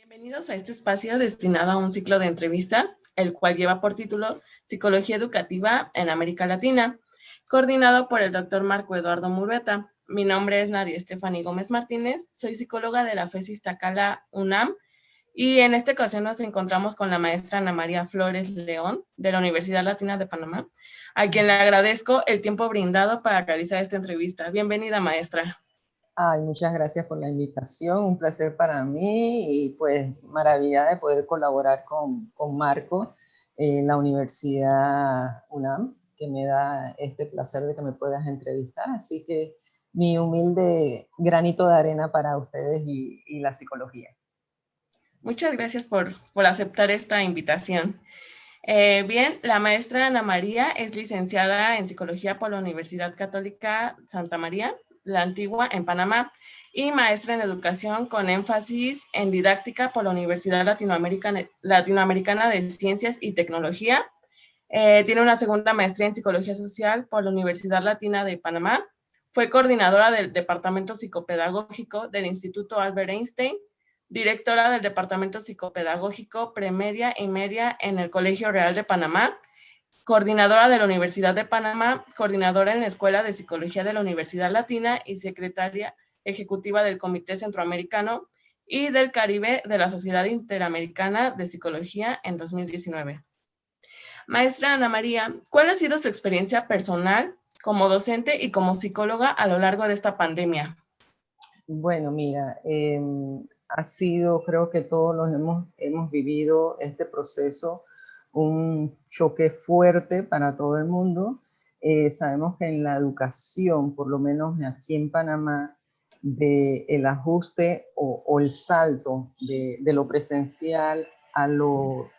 Bienvenidos a este espacio destinado a un ciclo de entrevistas, el cual lleva por título Psicología Educativa en América Latina, coordinado por el doctor Marco Eduardo Murrieta. Mi nombre es Nadia Estefany Gómez Martínez, soy psicóloga de la FES Iztacala UNAM y en esta ocasión nos encontramos con la maestra Ana María Flores León de la Universidad Latina de Panamá, a quien le agradezco el tiempo brindado para realizar esta entrevista. Bienvenida, maestra. Ay, muchas gracias por la invitación, un placer para mí y pues maravilla de poder colaborar con Marco en la Universidad UNAM, que me da este placer de que me puedas entrevistar. Así que mi humilde granito de arena para ustedes y la psicología. Muchas gracias por aceptar esta invitación. Bien, la maestra Ana María es licenciada en Psicología por la Universidad Católica Santa María, la Antigua, en Panamá, y maestra en Educación con énfasis en Didáctica por la Universidad Latinoamericana de Ciencias y Tecnología. Tiene una segunda maestría en Psicología Social por la Universidad Latina de Panamá. Fue coordinadora del Departamento Psicopedagógico del Instituto Albert Einstein, directora del Departamento Psicopedagógico Premedia y Media en el Colegio Real de Panamá, coordinadora de la Universidad de Panamá, coordinadora en la Escuela de Psicología de la Universidad Latina y secretaria ejecutiva del Comité Centroamericano y del Caribe de la Sociedad Interamericana de Psicología en 2019. Maestra Ana María, ¿cuál ha sido su experiencia personal como docente y como psicóloga a lo largo de esta pandemia? Bueno, mira, ha sido, creo que todos los hemos vivido este proceso, un choque fuerte para todo el mundo. Sabemos que en la educación, por lo menos aquí en Panamá, el ajuste o el salto de lo presencial a lo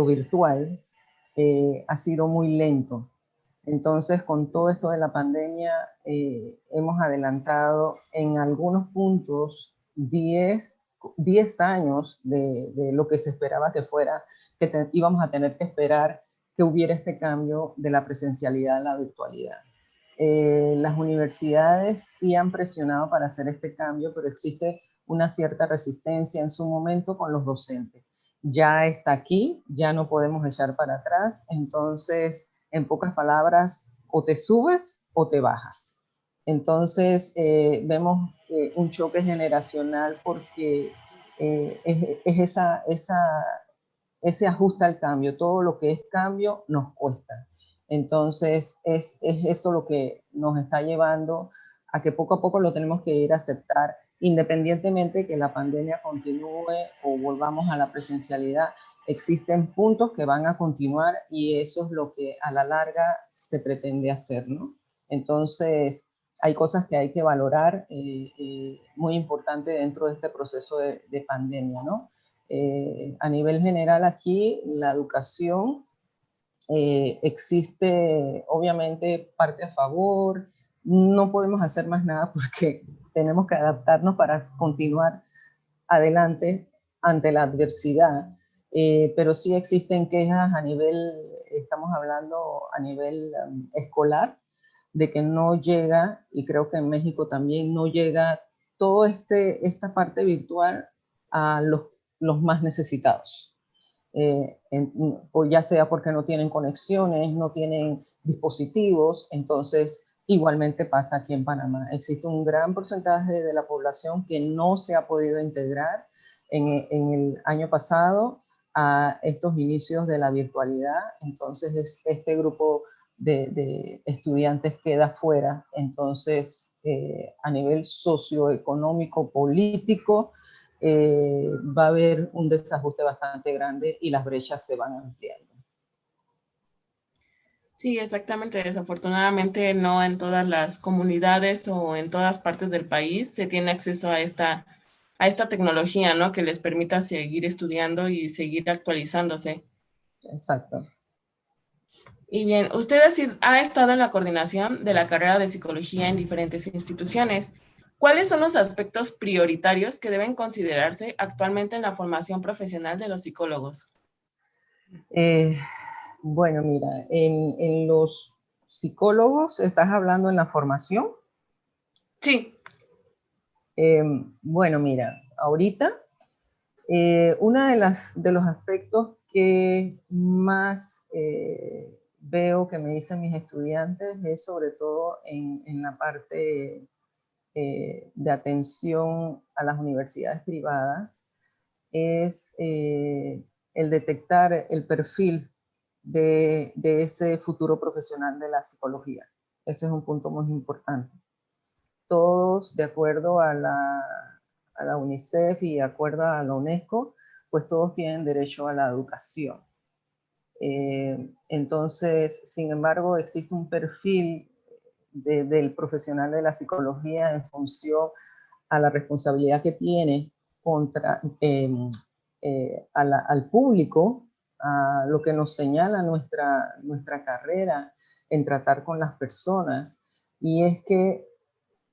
virtual ha sido muy lento. Entonces, con todo esto de la pandemia, hemos adelantado en algunos puntos 10 años de lo que se esperaba que fuera, íbamos a tener que esperar que hubiera este cambio de la presencialidad a la virtualidad. Las universidades sí han presionado para hacer este cambio, pero existe una cierta resistencia en su momento con los docentes. Ya está aquí, ya no podemos echar para atrás, entonces, en pocas palabras, o te subes o te bajas. Entonces, vemos un choque generacional porque es ese ajuste al cambio. Todo lo que es cambio nos cuesta. Entonces, es eso lo que nos está llevando a que poco a poco lo tenemos que ir a aceptar, independientemente que la pandemia continúe o volvamos a la presencialidad. Existen puntos que van a continuar y eso es lo que a la larga se pretende hacer, ¿no? Entonces, hay cosas que hay que valorar, muy importante dentro de este proceso de pandemia, ¿no? A nivel general aquí, la educación existe obviamente parte a favor, no podemos hacer más nada porque tenemos que adaptarnos para continuar adelante ante la adversidad, pero sí existen quejas a nivel, estamos hablando a nivel escolar, de que no llega, y creo que en México también no llega toda esta parte virtual a los más necesitados. O ya sea porque no tienen conexiones, no tienen dispositivos, entonces igualmente pasa aquí en Panamá. Existe un gran porcentaje de la población que no se ha podido integrar en el año pasado a estos inicios de la virtualidad, entonces este grupo de estudiantes queda fuera, entonces a nivel socioeconómico, político, va a haber un desajuste bastante grande y las brechas se van ampliando. Sí, exactamente. Desafortunadamente no en todas las comunidades o en todas partes del país se tiene acceso a esta tecnología, ¿no? Que les permita seguir estudiando y seguir actualizándose. Exacto. Y bien, usted ha estado en la coordinación de la carrera de psicología en diferentes instituciones. ¿Cuáles son los aspectos prioritarios que deben considerarse actualmente en la formación profesional de los psicólogos? Eh, bueno, mira, en los psicólogos, ¿estás hablando en la formación? Sí. Bueno, mira, ahorita Uno de los aspectos que más veo que me dicen mis estudiantes es sobre todo en la parte de atención a las universidades privadas, es el detectar el perfil de ese futuro profesional de la psicología. Ese es un punto muy importante. Todos, de acuerdo a la UNICEF y de acuerdo a la UNESCO, pues todos tienen derecho a la educación. Entonces, sin embargo, existe un perfil del profesional de la psicología en función a la responsabilidad que tiene contra, al público, a lo que nos señala nuestra carrera en tratar con las personas, y es que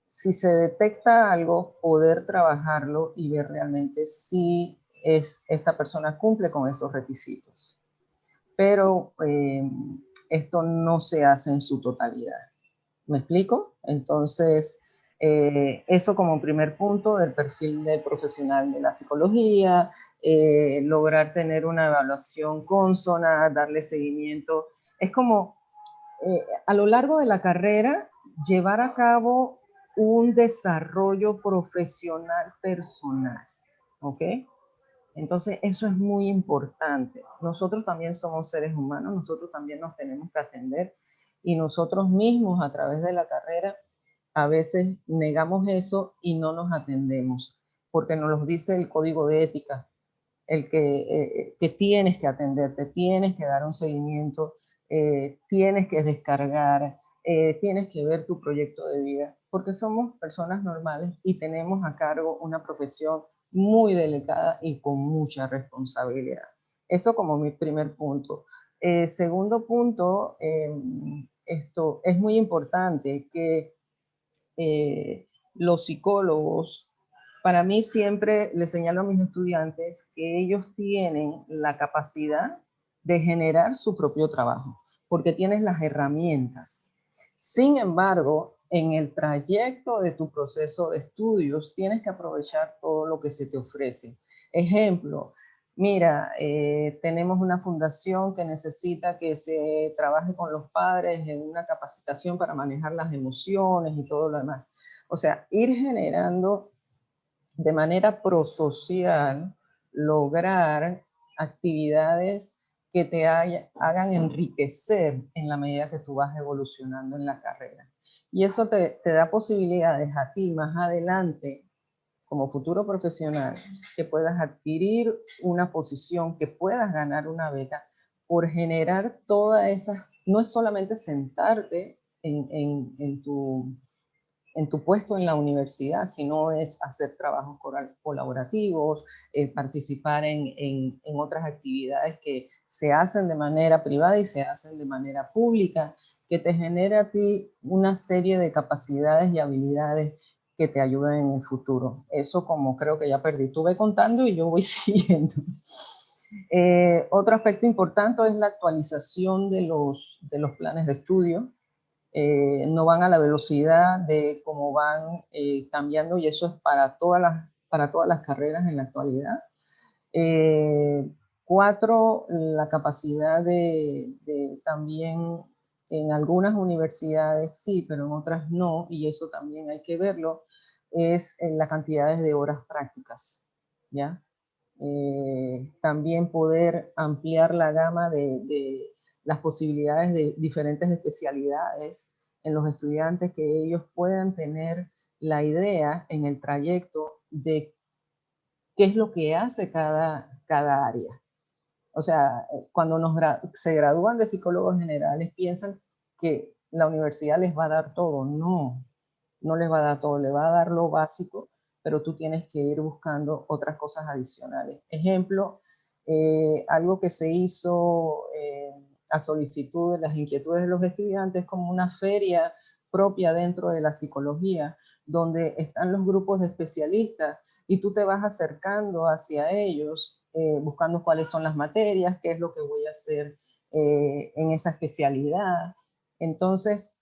si se detecta algo, poder trabajarlo y ver realmente si esta persona cumple con esos requisitos. Pero esto no se hace en su totalidad. ¿Me explico? Entonces, eso como primer punto del perfil del profesional de la psicología, lograr tener una evaluación consona, darle seguimiento. Es como a lo largo de la carrera llevar a cabo un desarrollo profesional personal, ¿ok? Entonces, eso es muy importante. Nosotros también somos seres humanos, nosotros también nos tenemos que atender y nosotros mismos a través de la carrera a veces negamos eso y no nos atendemos, porque nos lo dice el código de ética, el que tienes que atenderte, tienes que dar un seguimiento, tienes que descargar, tienes que ver tu proyecto de vida, porque somos personas normales y tenemos a cargo una profesión muy delicada y con mucha responsabilidad. Eso como mi primer punto. Segundo punto, esto es muy importante que los psicólogos, para mí siempre les señalo a mis estudiantes que ellos tienen la capacidad de generar su propio trabajo, porque tienes las herramientas. Sin embargo, en el trayecto de tu proceso de estudios, tienes que aprovechar todo lo que se te ofrece. Ejemplo, mira, tenemos una fundación que necesita que se trabaje con los padres en una capacitación para manejar las emociones y todo lo demás. O sea, ir generando de manera prosocial, lograr actividades que te hagan enriquecer en la medida que tú vas evolucionando en la carrera. Y eso te da posibilidades a ti más adelante, como futuro profesional, que puedas adquirir una posición, que puedas ganar una beca por generar todas esas, no es solamente sentarte en tu puesto en la universidad, sino es hacer trabajos colaborativos, participar en otras actividades que se hacen de manera privada y se hacen de manera pública, que te genera a ti una serie de capacidades y habilidades que te ayuden en el futuro. Eso como creo que ya perdí. Tú ve contando y yo voy siguiendo. Otro aspecto importante es la actualización de los planes de estudio. No van a la velocidad de cómo van cambiando, y eso es para todas las carreras en la actualidad. 4, la capacidad de también en algunas universidades sí, pero en otras no, y eso también hay que verlo, es en la cantidad de horas prácticas, ¿ya? También poder ampliar la gama de las posibilidades de diferentes especialidades en los estudiantes, que ellos puedan tener la idea en el trayecto de qué es lo que hace cada área. O sea, cuando se gradúan de psicólogos generales, piensan que la universidad les va a dar todo. No, no les va a dar todo, les va a dar lo básico, pero tú tienes que ir buscando otras cosas adicionales. Ejemplo, algo que se hizo a solicitud de las inquietudes de los estudiantes, como una feria propia dentro de la psicología, donde están los grupos de especialistas y tú te vas acercando hacia ellos, buscando cuáles son las materias, qué es lo que voy a hacer en esa especialidad. Entonces,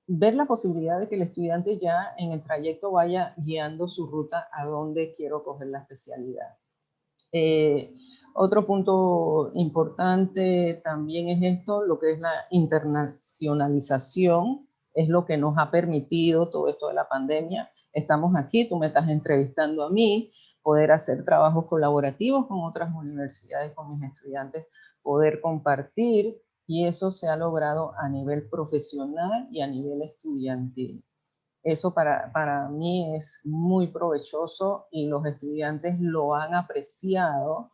ver la posibilidad de que el estudiante ya en el trayecto vaya guiando su ruta a dónde quiero coger la especialidad. Eh, Otro punto importante también es esto, lo que es la internacionalización, es lo que nos ha permitido todo esto de la pandemia. Estamos aquí, tú me estás entrevistando a mí, poder hacer trabajos colaborativos con otras universidades, con mis estudiantes, poder compartir, y eso se ha logrado a nivel profesional y a nivel estudiantil. Eso para mí es muy provechoso y los estudiantes lo han apreciado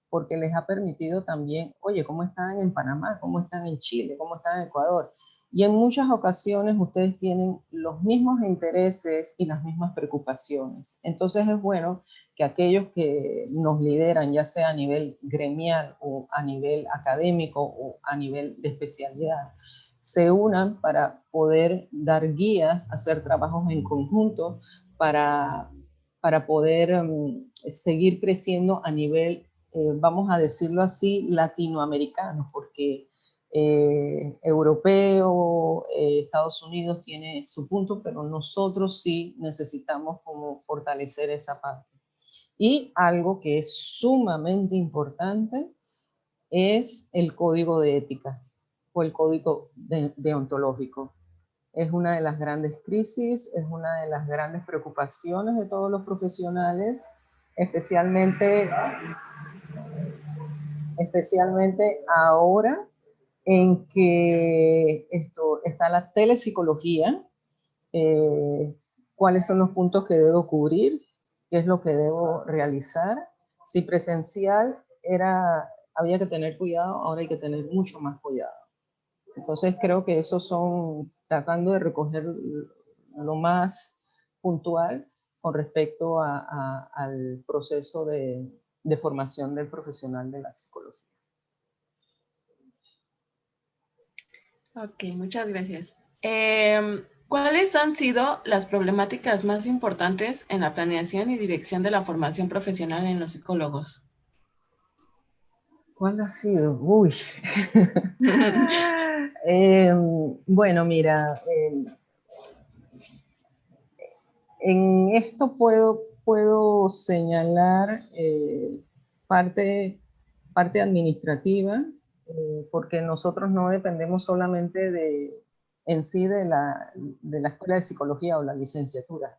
porque les ha permitido también, oye, ¿cómo están en Panamá? ¿Cómo están en Chile? ¿Cómo están en Ecuador? Y en muchas ocasiones ustedes tienen los mismos intereses y las mismas preocupaciones. Entonces es bueno que aquellos que nos lideran, ya sea a nivel gremial o a nivel académico o a nivel de especialidad, se unan para poder dar guías, hacer trabajos en conjunto para poder seguir creciendo a nivel, vamos a decirlo así, latinoamericano, porque europeo, Estados Unidos tiene su punto, pero nosotros sí necesitamos como fortalecer esa parte. Y algo que es sumamente importante es el código de ética o el código deontológico. Es una de las grandes crisis, es una de las grandes preocupaciones de todos los profesionales, especialmente, especialmente ahora en que esto, está la telepsicología, eh, cuáles son los puntos que debo cubrir, qué es lo que debo realizar. Si presencial había que tener cuidado, ahora hay que tener mucho más cuidado. Entonces creo que esos son, tratando de recoger lo más puntual con respecto al proceso de formación del profesional de la psicología. Ok, muchas gracias. ¿Cuáles han sido las problemáticas más importantes en la planeación y dirección de la formación profesional en los psicólogos? ¿Cuál ha sido? Uy. Bueno, mira, en esto puedo señalar parte administrativa, porque nosotros no dependemos solamente en sí de la escuela de psicología o la licenciatura,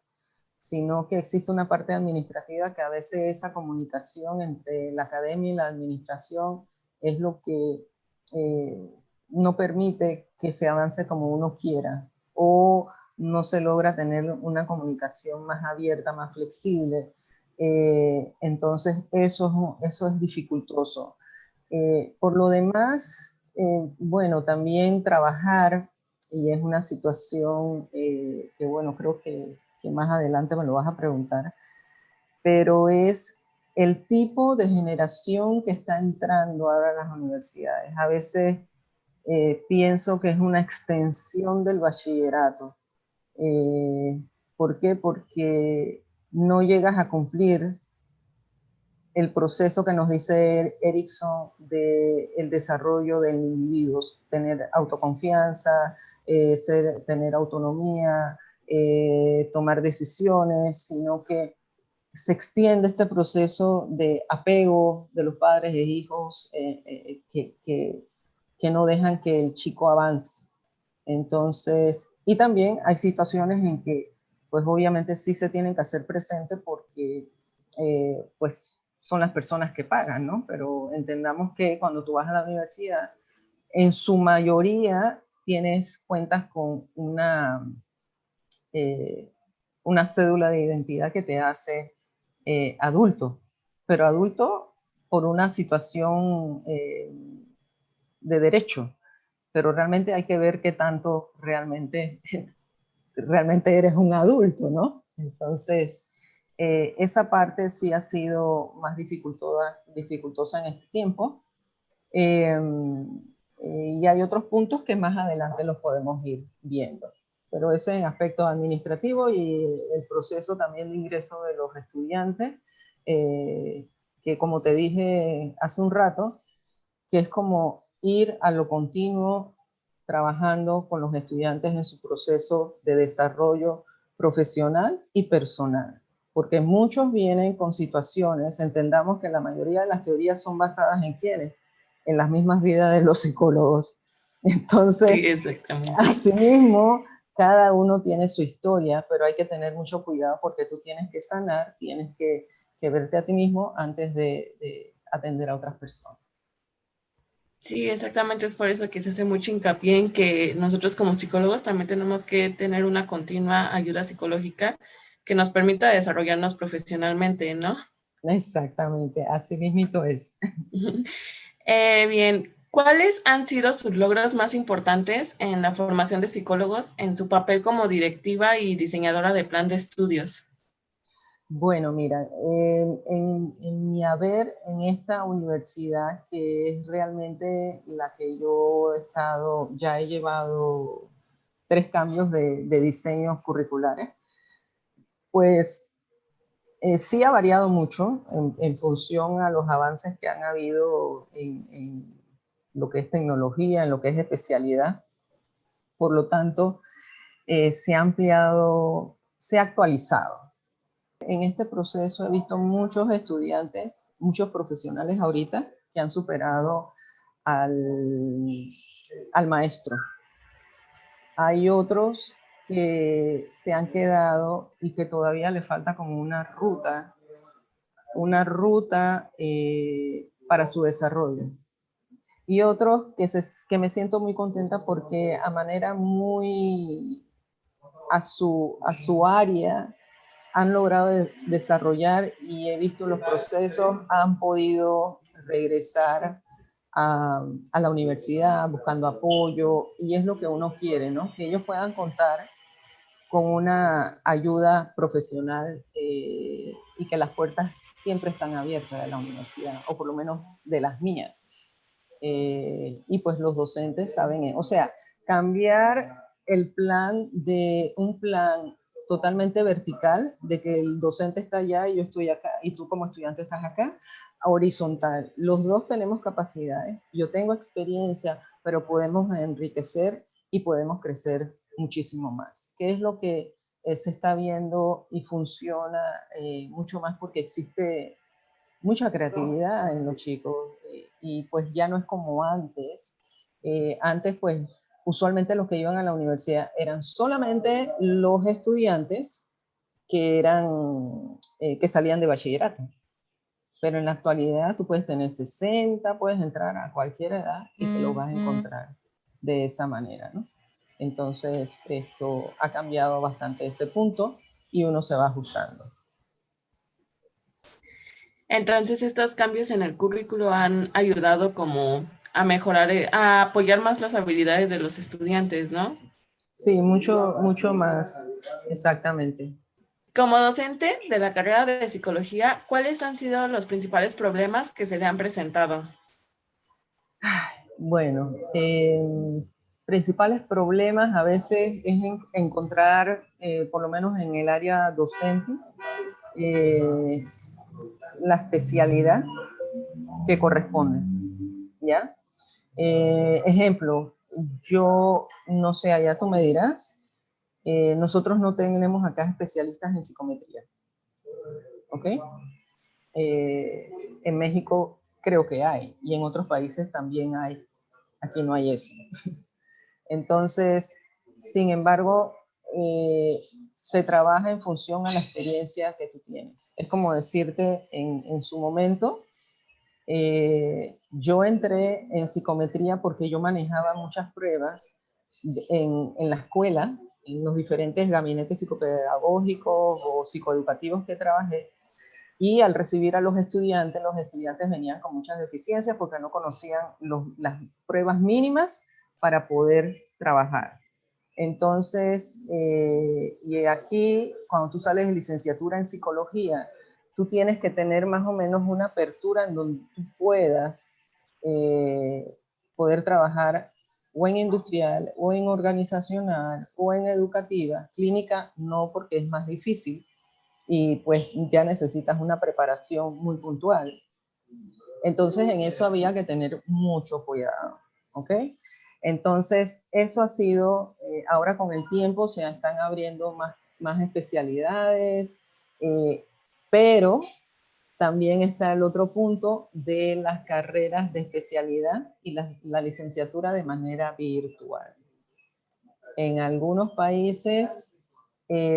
sino que existe una parte administrativa que a veces esa comunicación entre la academia y la administración es lo que eh, no permite que se avance como uno quiera, o no se logra tener una comunicación más abierta, más flexible. Entonces eso es dificultoso. Por lo demás, bueno, también trabajar, y es una situación que, bueno, creo que más adelante me lo vas a preguntar, pero es el tipo de generación que está entrando ahora a las universidades. A veces pienso que es una extensión del bachillerato. ¿Por qué? Porque no llegas a cumplir el proceso que nos dice Erickson del desarrollo del individuo, tener autoconfianza, tener autonomía, tomar decisiones, sino que se extiende este proceso de apego de los padres e hijos que no dejan que el chico avance. Entonces, y también hay situaciones en que, pues obviamente sí se tienen que hacer presentes porque, pues son las personas que pagan, ¿no? Pero entendamos que cuando tú vas a la universidad, en su mayoría tienes cuentas con eh, una cédula de identidad que te hace adulto, pero adulto por una situación de derecho, pero realmente hay que ver qué tanto realmente eres un adulto, ¿no? Entonces, esa parte sí ha sido más dificultosa en este tiempo. Eh, y hay otros puntos que más adelante los podemos ir viendo. Pero eso en aspectos administrativos y el proceso también de ingreso de los estudiantes, que como te dije hace un rato, que es como ir a lo continuo trabajando con los estudiantes en su proceso de desarrollo profesional y personal. porque muchos vienen con situaciones, entendamos que la mayoría de las teorías son basadas en quiénes, en las mismas vidas de los psicólogos. Entonces, Sí, exactamente. asimismo, cada uno tiene su historia, pero hay que tener mucho cuidado porque tú tienes que sanar, tienes que verte a ti mismo antes de atender a otras personas. Sí, exactamente, es por eso que se hace mucho hincapié en que nosotros como psicólogos también tenemos que tener una continua ayuda psicológica que nos permita desarrollarnos profesionalmente, ¿no? Exactamente, así mismito es. Bien, ¿cuáles han sido sus logros más importantes en la formación de psicólogos en su papel como directiva y diseñadora de plan de estudios? Bueno, mira, en mi haber en esta universidad, que es realmente la que yo he estado, ya he llevado 3 cambios de diseños curriculares, pues sí ha variado mucho en función a los avances que han habido en lo que es tecnología, en lo que es especialidad. Por lo tanto, se ha ampliado, se ha actualizado. En este proceso he visto muchos estudiantes, muchos profesionales ahorita que han superado al, al maestro. Hay otros que se han quedado y que todavía le falta como una ruta para su desarrollo. Y otros que me siento muy contenta porque a manera muy a su área han logrado desarrollar y he visto los procesos, han podido regresar a la universidad buscando apoyo y es lo que uno quiere, ¿no? Que ellos puedan contar con una ayuda profesional y que las puertas siempre están abiertas de la universidad, o por lo menos de las mías. Y pues los docentes saben, o sea, cambiar el plan de un plan totalmente vertical, de que el docente está allá y yo estoy acá, y tú como estudiante estás acá, a horizontal. Los dos tenemos capacidades, yo tengo experiencia, pero podemos enriquecer y podemos crecer muchísimo más. ¿Qué es lo que se está viendo y funciona mucho más porque existe mucha creatividad en los chicos y pues ya no es como antes. Antes pues usualmente los que iban a la universidad eran solamente los estudiantes que salían de bachillerato. Pero en la actualidad tú puedes tener 60, puedes entrar a cualquier edad y te lo vas a encontrar de esa manera, ¿no? Entonces esto ha cambiado bastante ese punto y uno se va ajustando. Entonces, estos cambios en el currículo han ayudado como a mejorar, a apoyar más las habilidades de los estudiantes, ¿no? Sí, mucho, mucho más, exactamente. Como docente de la carrera de psicología, ¿cuáles han sido los principales problemas que se le han presentado? Bueno, principales problemas a veces es encontrar, por lo menos en el área docente, eh, la especialidad que corresponde, ¿ya? Ejemplo, yo no sé, allá tú me dirás, nosotros no tenemos acá especialistas en psicometría, ¿ok? En México creo que hay y en otros países también hay, aquí no hay eso. Entonces, sin embargo, se trabaja en función a la experiencia que tú tienes. Es como decirte, en su momento, yo entré en psicometría porque yo manejaba muchas pruebas en la escuela, en los diferentes gabinetes psicopedagógicos o psicoeducativos que trabajé, y al recibir a los estudiantes venían con muchas deficiencias porque no conocían las pruebas mínimas para poder trabajar. Entonces, y aquí, cuando tú sales de licenciatura en psicología, tú tienes que tener más o menos una apertura en donde tú puedas poder trabajar o en industrial, o en organizacional, o en educativa. Clínica no, porque es más difícil y pues ya necesitas una preparación muy puntual. Entonces en eso había que tener mucho cuidado, ¿ok? Entonces eso ha sido, ahora con el tiempo se están abriendo más especialidades, Pero también está el otro punto de las carreras de especialidad y la licenciatura de manera virtual. En algunos países,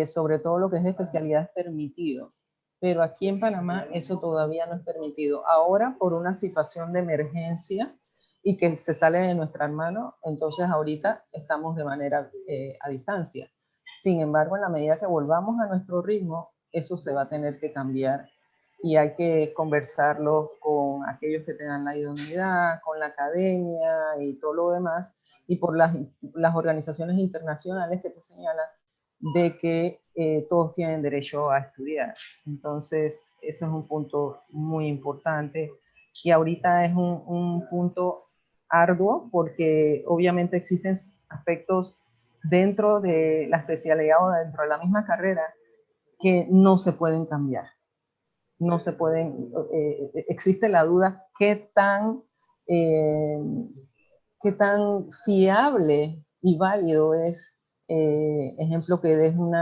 sobre todo lo que es especialidad es permitido, pero aquí en Panamá eso todavía no es permitido. Ahora, por una situación de emergencia y que se sale de nuestra mano, entonces ahorita estamos de manera a distancia. Sin embargo, en la medida que volvamos a nuestro ritmo, eso se va a tener que cambiar y hay que conversarlo con aquellos que tengan la idoneidad, con la academia y todo lo demás, y por las organizaciones internacionales que te señalan de que todos tienen derecho a estudiar. Entonces, ese es un punto muy importante y ahorita es un punto arduo porque obviamente existen aspectos dentro de la especialidad o dentro de la misma carrera que no se pueden cambiar. No se pueden, existe la duda eh, qué tan fiable y válido es, ejemplo, que des un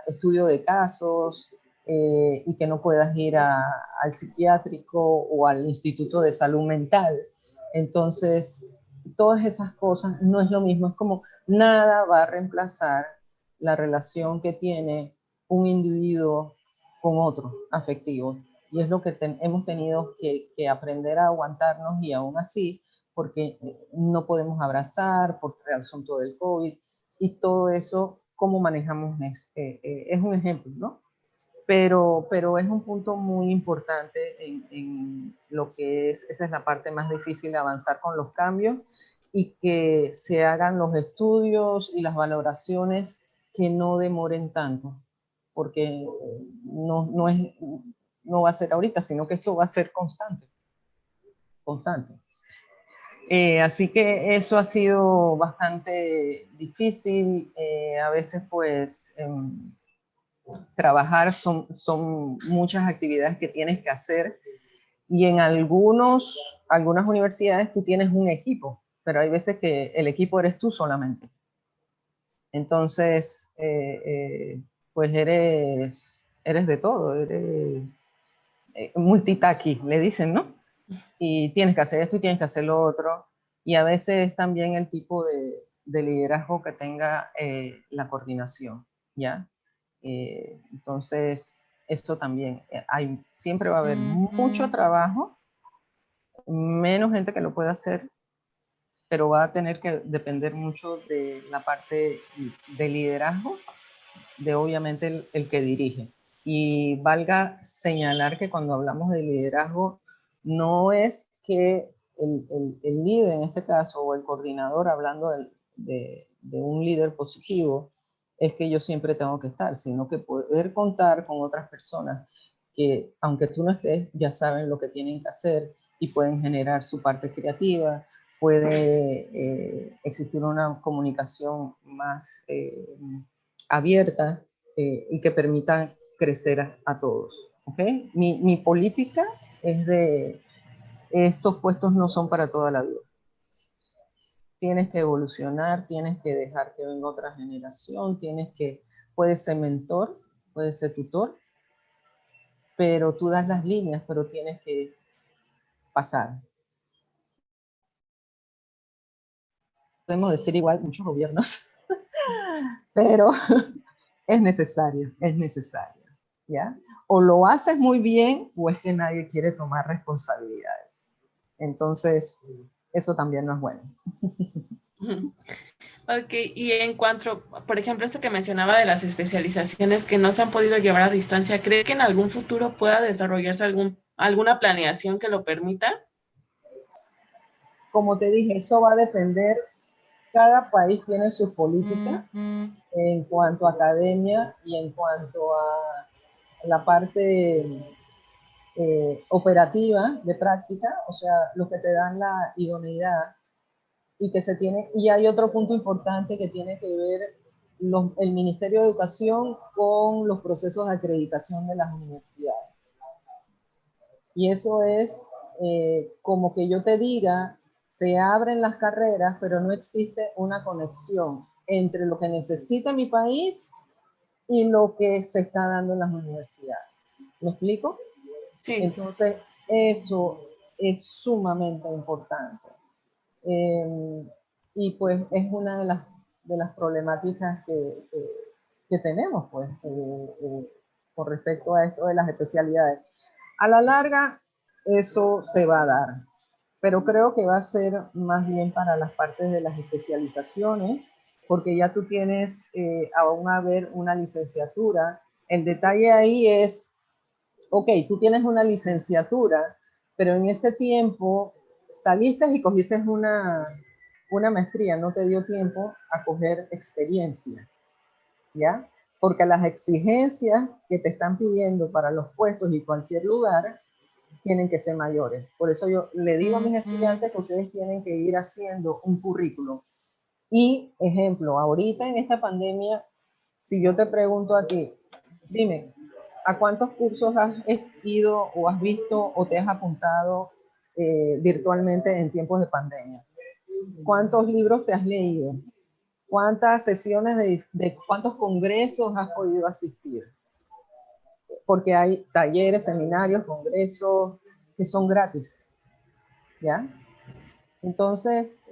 estudio de casos y que no puedas ir al psiquiátrico o al Instituto de Salud Mental. Entonces, todas esas cosas no es lo mismo, es como nada va a reemplazar la relación que tiene un individuo con otro afectivo. Y es lo que hemos tenido que aprender a aguantarnos y aún así porque no podemos abrazar por el asunto del COVID y todo eso, cómo manejamos es un ejemplo, ¿no? Pero es un punto muy importante en lo que es, esa es la parte más difícil de avanzar con los cambios y que se hagan los estudios y las valoraciones que no demoren tanto, porque no va a ser ahorita, sino que eso va a ser constante, constante. Así que eso ha sido bastante difícil. A veces, pues, trabajar son muchas actividades que tienes que hacer y en algunas universidades tú tienes un equipo, pero hay veces que el equipo eres tú solamente. Entonces, pues eres de todo, eres multitaki, le dicen, ¿no? Y tienes que hacer esto y tienes que hacer lo otro. Y a veces también el tipo de liderazgo que tenga la coordinación, ¿ya? Entonces, esto también, siempre va a haber mucho trabajo, menos gente que lo pueda hacer, pero va a tener que depender mucho de la parte de liderazgo, de obviamente el que dirige. Y valga señalar que cuando hablamos de liderazgo, no es que el líder en este caso, o el coordinador, hablando de un líder positivo, es que yo siempre tengo que estar, sino que poder contar con otras personas que, aunque tú no estés, ya saben lo que tienen que hacer y pueden generar su parte creativa, puede existir una comunicación más abierta y que permita crecer a todos. ¿Okay? Mi política es de estos puestos no son para toda la vida. Tienes que evolucionar, tienes que dejar que venga otra generación, puedes ser mentor, puedes ser tutor, pero tú das las líneas, pero tienes que pasar. Podemos decir igual muchos gobiernos, pero es necesario, ¿ya? O lo haces muy bien o es que nadie quiere tomar responsabilidades. Entonces, eso también no es bueno. Ok, y en cuanto, por ejemplo, esto que mencionaba de las especializaciones que no se han podido llevar a distancia, ¿cree que en algún futuro pueda desarrollarse alguna planeación que lo permita? Como te dije, eso va a depender, cada país tiene sus políticas en cuanto a academia y en cuanto a la parte operativa de práctica, o sea, los que te dan la idoneidad y que se tiene, y hay otro punto importante que tiene que ver el Ministerio de Educación con los procesos de acreditación de las universidades. Y eso es como que yo te diga, se abren las carreras, pero no existe una conexión entre lo que necesita mi país y lo que se está dando en las universidades. ¿Me explico? Sí. Entonces, eso es sumamente importante. Eh, y pues es una de las problemáticas que tenemos, pues, con respecto a esto de las especialidades. A la larga, eso se va a dar, pero creo que va a ser más bien para las partes de las especializaciones, porque ya tú tienes, aún a ver, una licenciatura. El detalle ahí es, ok, tú tienes una licenciatura, pero en ese tiempo saliste y cogiste una maestría, no te dio tiempo a coger experiencia, ¿ya? Porque las exigencias que te están pidiendo para los puestos y cualquier lugar tienen que ser mayores. Por eso yo le digo a mis estudiantes que ustedes tienen que ir haciendo un currículum. Y, ejemplo, ahorita en esta pandemia, si yo te pregunto a ti, dime, ¿a cuántos cursos has ido o has visto o te has apuntado virtualmente en tiempos de pandemia? ¿Cuántos libros te has leído? ¿Cuántas sesiones de cuántos congresos has podido asistir? Porque hay talleres, seminarios, congresos que son gratis, ¿ya? Entonces,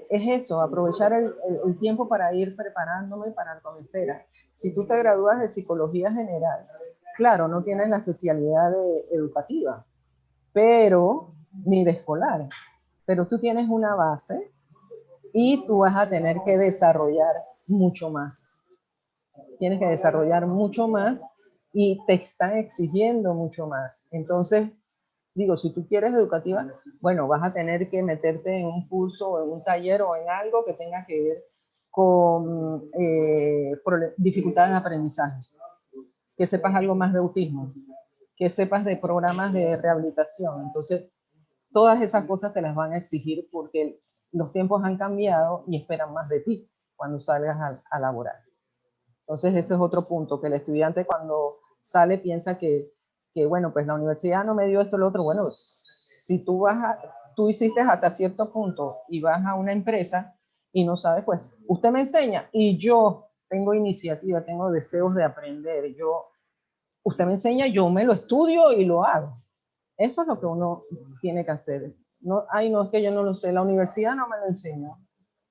es eso, aprovechar el tiempo para ir preparándome para lo que me espera. Si tú te gradúas de psicología general, claro, no tienes la especialidad educativa, pero ni de escolar, pero tú tienes una base y tú vas a tener que desarrollar mucho más. Tienes que desarrollar mucho más y te están exigiendo mucho más. Entonces, digo, si tú quieres educativa, bueno, vas a tener que meterte en un curso o en un taller o en algo que tenga que ver con dificultades de aprendizaje, que sepas algo más de autismo, que sepas de programas de rehabilitación. Entonces, todas esas cosas te las van a exigir porque los tiempos han cambiado y esperan más de ti cuando salgas a laborar. Entonces, ese es otro punto, que el estudiante cuando sale piensa que, bueno, pues la universidad no me dio esto, lo otro. Bueno, si tú hiciste hasta cierto punto y vas a una empresa y no sabes, pues usted me enseña y yo tengo iniciativa, tengo deseos de aprender, usted me enseña, yo me lo estudio y lo hago. Eso es lo que uno tiene que hacer. No, ay, no, es que yo no lo sé, la universidad no me lo enseñó.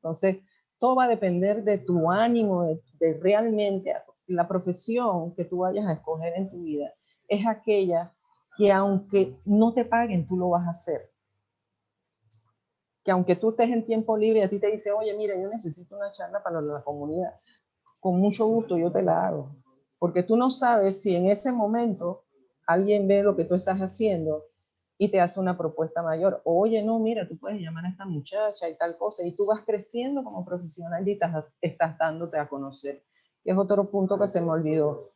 Entonces, todo va a depender de tu ánimo, de realmente la profesión que tú vayas a escoger en tu vida. Es aquella que aunque no te paguen, tú lo vas a hacer. Que aunque tú estés en tiempo libre y a ti te dice, oye, mira, yo necesito una charla para la comunidad, con mucho gusto yo te la hago. Porque tú no sabes si en ese momento alguien ve lo que tú estás haciendo y te hace una propuesta mayor. Oye, no, mira, tú puedes llamar a esta muchacha y tal cosa. Y tú vas creciendo como profesional y estás dándote a conocer. Que es otro punto que se me olvidó.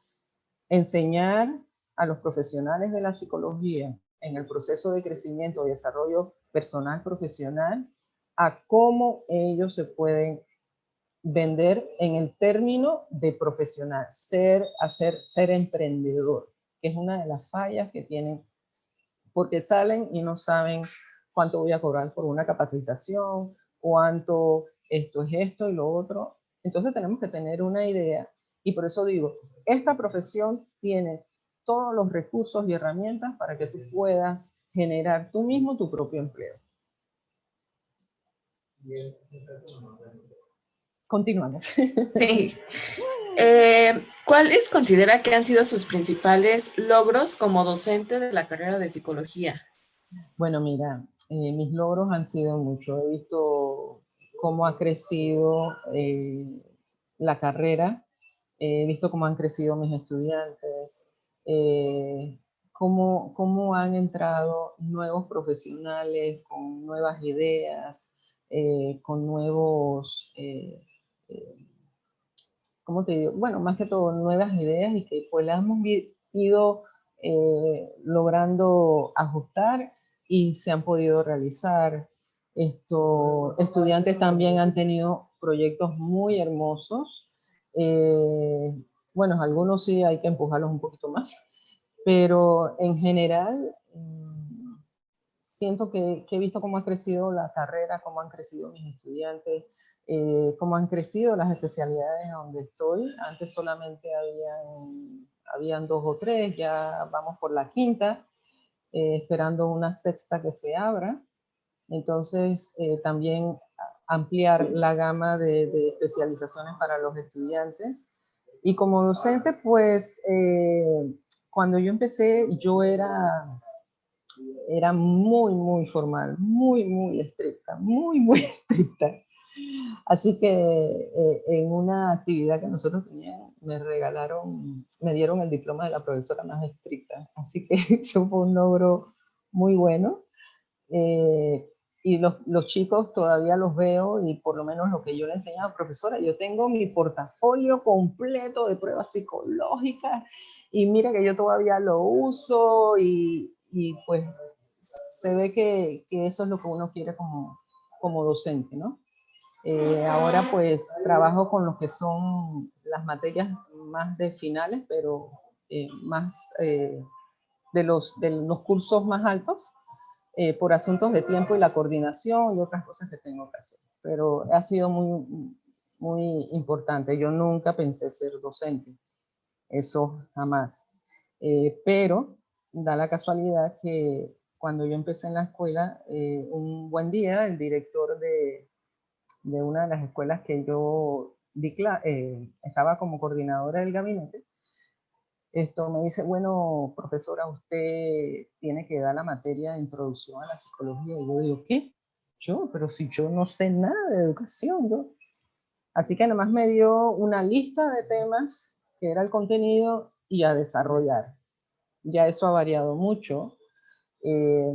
Enseñar a los profesionales de la psicología en el proceso de crecimiento y desarrollo personal profesional a cómo ellos se pueden vender en el término de profesional, ser emprendedor, que es una de las fallas que tienen, porque salen y no saben cuánto voy a cobrar por una capacitación, cuánto esto es esto y lo otro. Entonces tenemos que tener una idea y por eso digo, esta profesión tiene todos los recursos y herramientas para que tú puedas generar tú mismo tu propio empleo. Continuamos. Sí. ¿Cuáles considera que han sido sus principales logros como docente de la carrera de psicología? Bueno, mira, mis logros han sido muchos. He visto cómo ha crecido la carrera, he visto cómo han crecido mis estudiantes, cómo han entrado nuevos profesionales con nuevas ideas, con nuevos, ¿cómo te digo? Bueno, más que todo, nuevas ideas y que pues las hemos ido logrando ajustar y se han podido realizar. Estudiantes también han tenido proyectos muy hermosos. Eh, bueno, algunos sí hay que empujarlos un poquito más, pero en general siento que he visto cómo ha crecido la carrera, cómo han crecido mis estudiantes, Cómo han crecido las especialidades donde estoy. Antes solamente habían 2 o 3, ya vamos por la quinta, esperando una sexta que se abra. Entonces, también ampliar la gama de especializaciones para los estudiantes. Y como docente, pues, cuando yo empecé, yo era muy, muy formal, muy, muy estricta, muy, muy estricta. Así que en una actividad que nosotros teníamos, me dieron el diploma de la profesora más estricta. Así que eso fue un logro muy bueno. Eh, y los chicos todavía los veo y por lo menos lo que yo le enseñaba, profesora, yo tengo mi portafolio completo de pruebas psicológicas y mira que yo todavía lo uso y pues se ve que eso es lo que uno quiere como docente, ¿no? Ahora pues trabajo con lo que son las materias más de finales, pero más de los cursos más altos, por asuntos de tiempo y la coordinación y otras cosas que tengo que hacer. Pero ha sido muy, muy importante. Yo nunca pensé ser docente, eso jamás. Pero da la casualidad que cuando yo empecé en la escuela, un buen día el director de una de las escuelas que yo estaba como coordinadora del gabinete, esto me dice, bueno, profesora, usted tiene que dar la materia de introducción a la psicología. Y yo digo, ¿qué? Yo, pero si yo no sé nada de educación, yo. Así que además me dio una lista de temas que era el contenido y a desarrollar. Ya eso ha variado mucho, eh,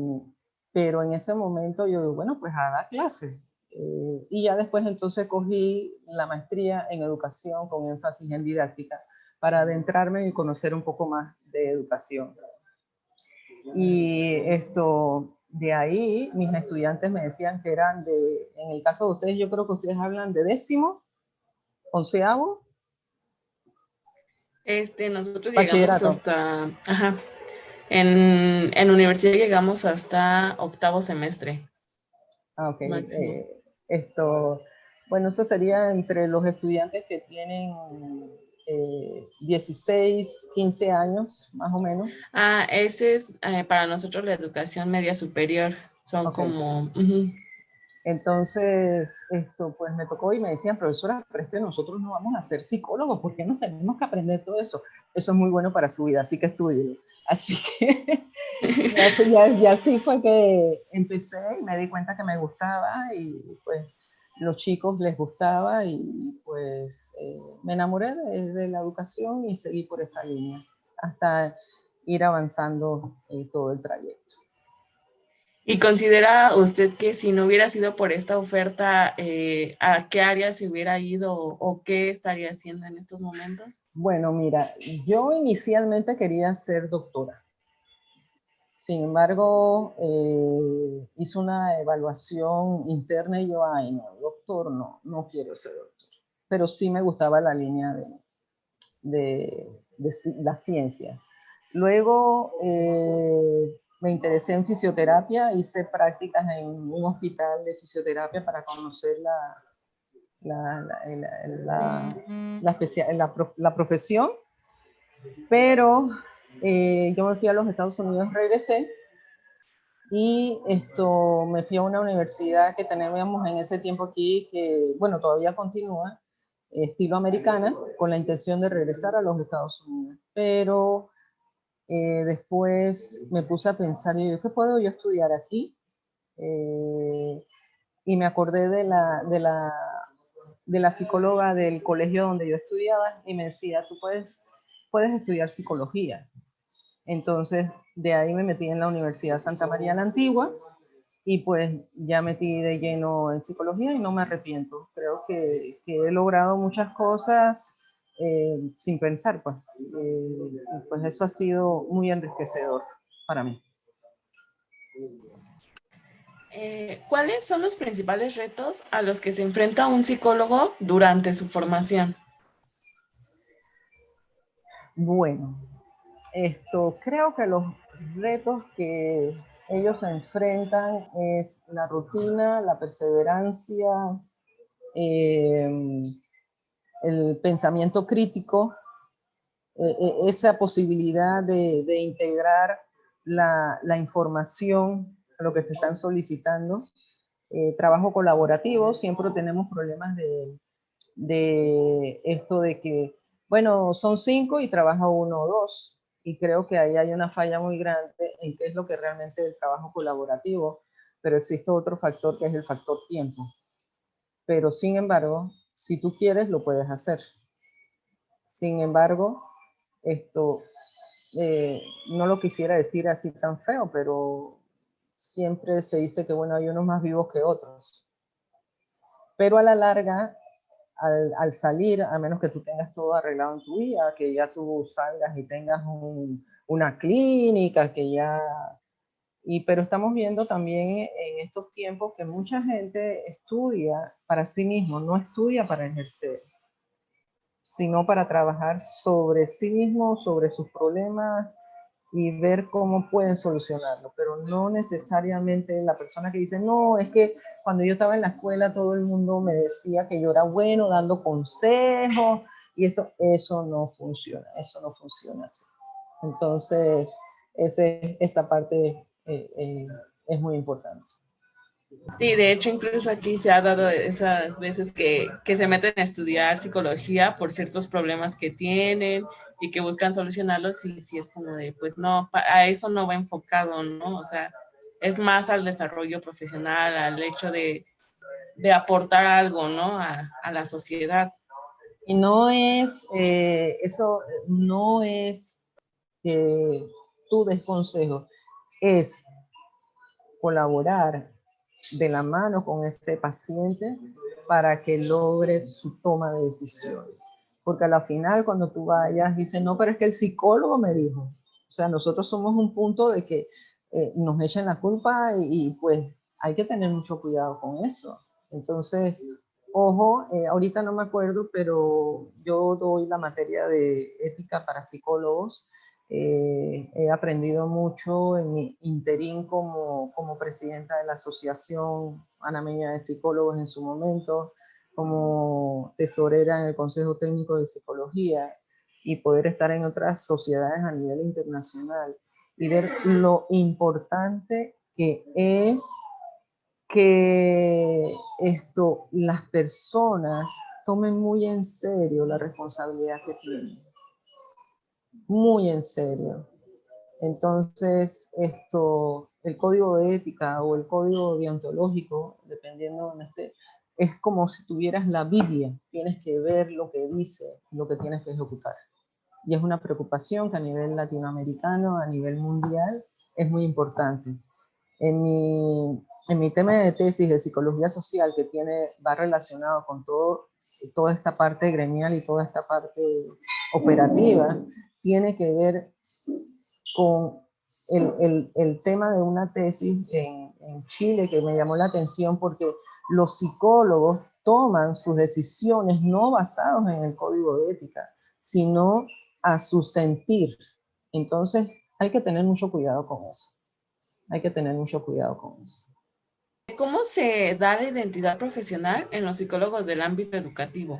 pero en ese momento yo digo, bueno, pues a dar clases. Y ya después entonces cogí la maestría en educación con énfasis en didáctica para adentrarme y conocer un poco más de educación. Y de ahí mis estudiantes me decían que eran en el caso de ustedes, yo creo que ustedes hablan de 10º, 11º, Nosotros llegamos bachillerato. hasta, ajá, en universidad llegamos hasta octavo semestre Ah, ok. máximo. Esto, bueno, eso sería entre los estudiantes que tienen 16, 15 años, más o menos. Ah, ese es para nosotros la educación media superior. Son Ok. como, ujú. Entonces, pues me tocó y me decían, profesora, pero es que nosotros no vamos a ser psicólogos, ¿por qué nos tenemos que aprender todo eso? Eso es muy bueno para su vida, así que estudielo. Así que ya así fue que empecé y me di cuenta que me gustaba y pues los chicos les gustaba y pues me enamoré de la educación y seguí por esa línea hasta ir avanzando todo el trayecto. ¿Y considera usted que si no hubiera sido por esta oferta, a qué área se hubiera ido o qué estaría haciendo en estos momentos? Bueno, mira, yo inicialmente quería ser doctora. Sin embargo, hice una evaluación interna y yo, ay, no, doctor, no quiero ser doctor. Pero sí me gustaba la línea de la ciencia. Luego me interesé en fisioterapia, hice prácticas en un hospital de fisioterapia para conocer la profesión, pero yo me fui a los Estados Unidos, regresé y me fui a una universidad que teníamos en ese tiempo aquí, que bueno, todavía continúa, estilo americana, con la intención de regresar a los Estados Unidos. Pero después me puse a pensar, y yo, ¿qué puedo yo estudiar aquí? Y me acordé de la psicóloga del colegio donde yo estudiaba y me decía, tú puedes estudiar psicología. Entonces, de ahí me metí en la Universidad Santa María la Antigua y pues ya metí de lleno en psicología y no me arrepiento. Creo que he logrado muchas cosas sin pensar, pues. Pues eso ha sido muy enriquecedor para mí. ¿Cuáles son los principales retos a los que se enfrenta un psicólogo durante su formación? Bueno, creo que los retos que ellos se enfrentan es la rutina, la perseverancia, el pensamiento crítico, esa posibilidad de integrar la información a lo que te están solicitando. Trabajo colaborativo, siempre tenemos problemas de esto de que, bueno, son 5 y trabaja 1 o 2, y creo que ahí hay una falla muy grande en qué es lo que realmente es el trabajo colaborativo, pero existe otro factor que es el factor tiempo. Pero sin embargo, si tú quieres, lo puedes hacer. Sin embargo, esto no lo quisiera decir así tan feo, pero siempre se dice que, bueno, hay unos más vivos que otros. Pero a la larga, al salir, a menos que tú tengas todo arreglado en tu vida, que ya tú salgas y tengas una clínica, que ya... pero estamos viendo también en estos tiempos que mucha gente estudia para sí mismo, no estudia para ejercer, sino para trabajar sobre sí mismo, sobre sus problemas y ver cómo pueden solucionarlo, pero no necesariamente la persona que dice, no, es que cuando yo estaba en la escuela todo el mundo me decía que yo era bueno dando consejos, y eso no funciona así. Entonces, esa parte es muy importante. Sí, de hecho, incluso aquí se ha dado esas veces que se meten a estudiar psicología por ciertos problemas que tienen y que buscan solucionarlos, y sí es como de, pues no, a eso no va enfocado, ¿no? O sea, es más al desarrollo profesional, al hecho de aportar algo, ¿no? A la sociedad. Y no es, eso no es que tú des consejos, es colaborar de la mano con ese paciente para que logre su toma de decisiones. Porque a la final, cuando tú vayas, dices, no, pero es que el psicólogo me dijo. O sea, nosotros somos un punto de que nos echan la culpa, y pues hay que tener mucho cuidado con eso. Entonces, ojo, ahorita no me acuerdo, pero yo doy la materia de ética para psicólogos. He aprendido mucho en mi interín como presidenta de la Asociación Panameña de Psicólogos en su momento, como tesorera en el Consejo Técnico de Psicología, y poder estar en otras sociedades a nivel internacional y ver lo importante que es que las personas tomen muy en serio la responsabilidad que tienen, muy en serio. Entonces, el código de ética o el código deontológico, dependiendo de donde esté, es como si tuvieras la Biblia. Tienes que ver lo que dice, lo que tienes que ejecutar. Y es una preocupación que a nivel latinoamericano, a nivel mundial, es muy importante. En mi tema de tesis de psicología social, que va relacionado con toda esta parte gremial y toda esta parte operativa, tiene que ver con el tema de una tesis en Chile que me llamó la atención, porque los psicólogos toman sus decisiones no basados en el código de ética, sino a su sentir. Entonces hay que tener mucho cuidado con eso. Hay que tener mucho cuidado con eso. ¿Cómo se da la identidad profesional en los psicólogos del ámbito educativo?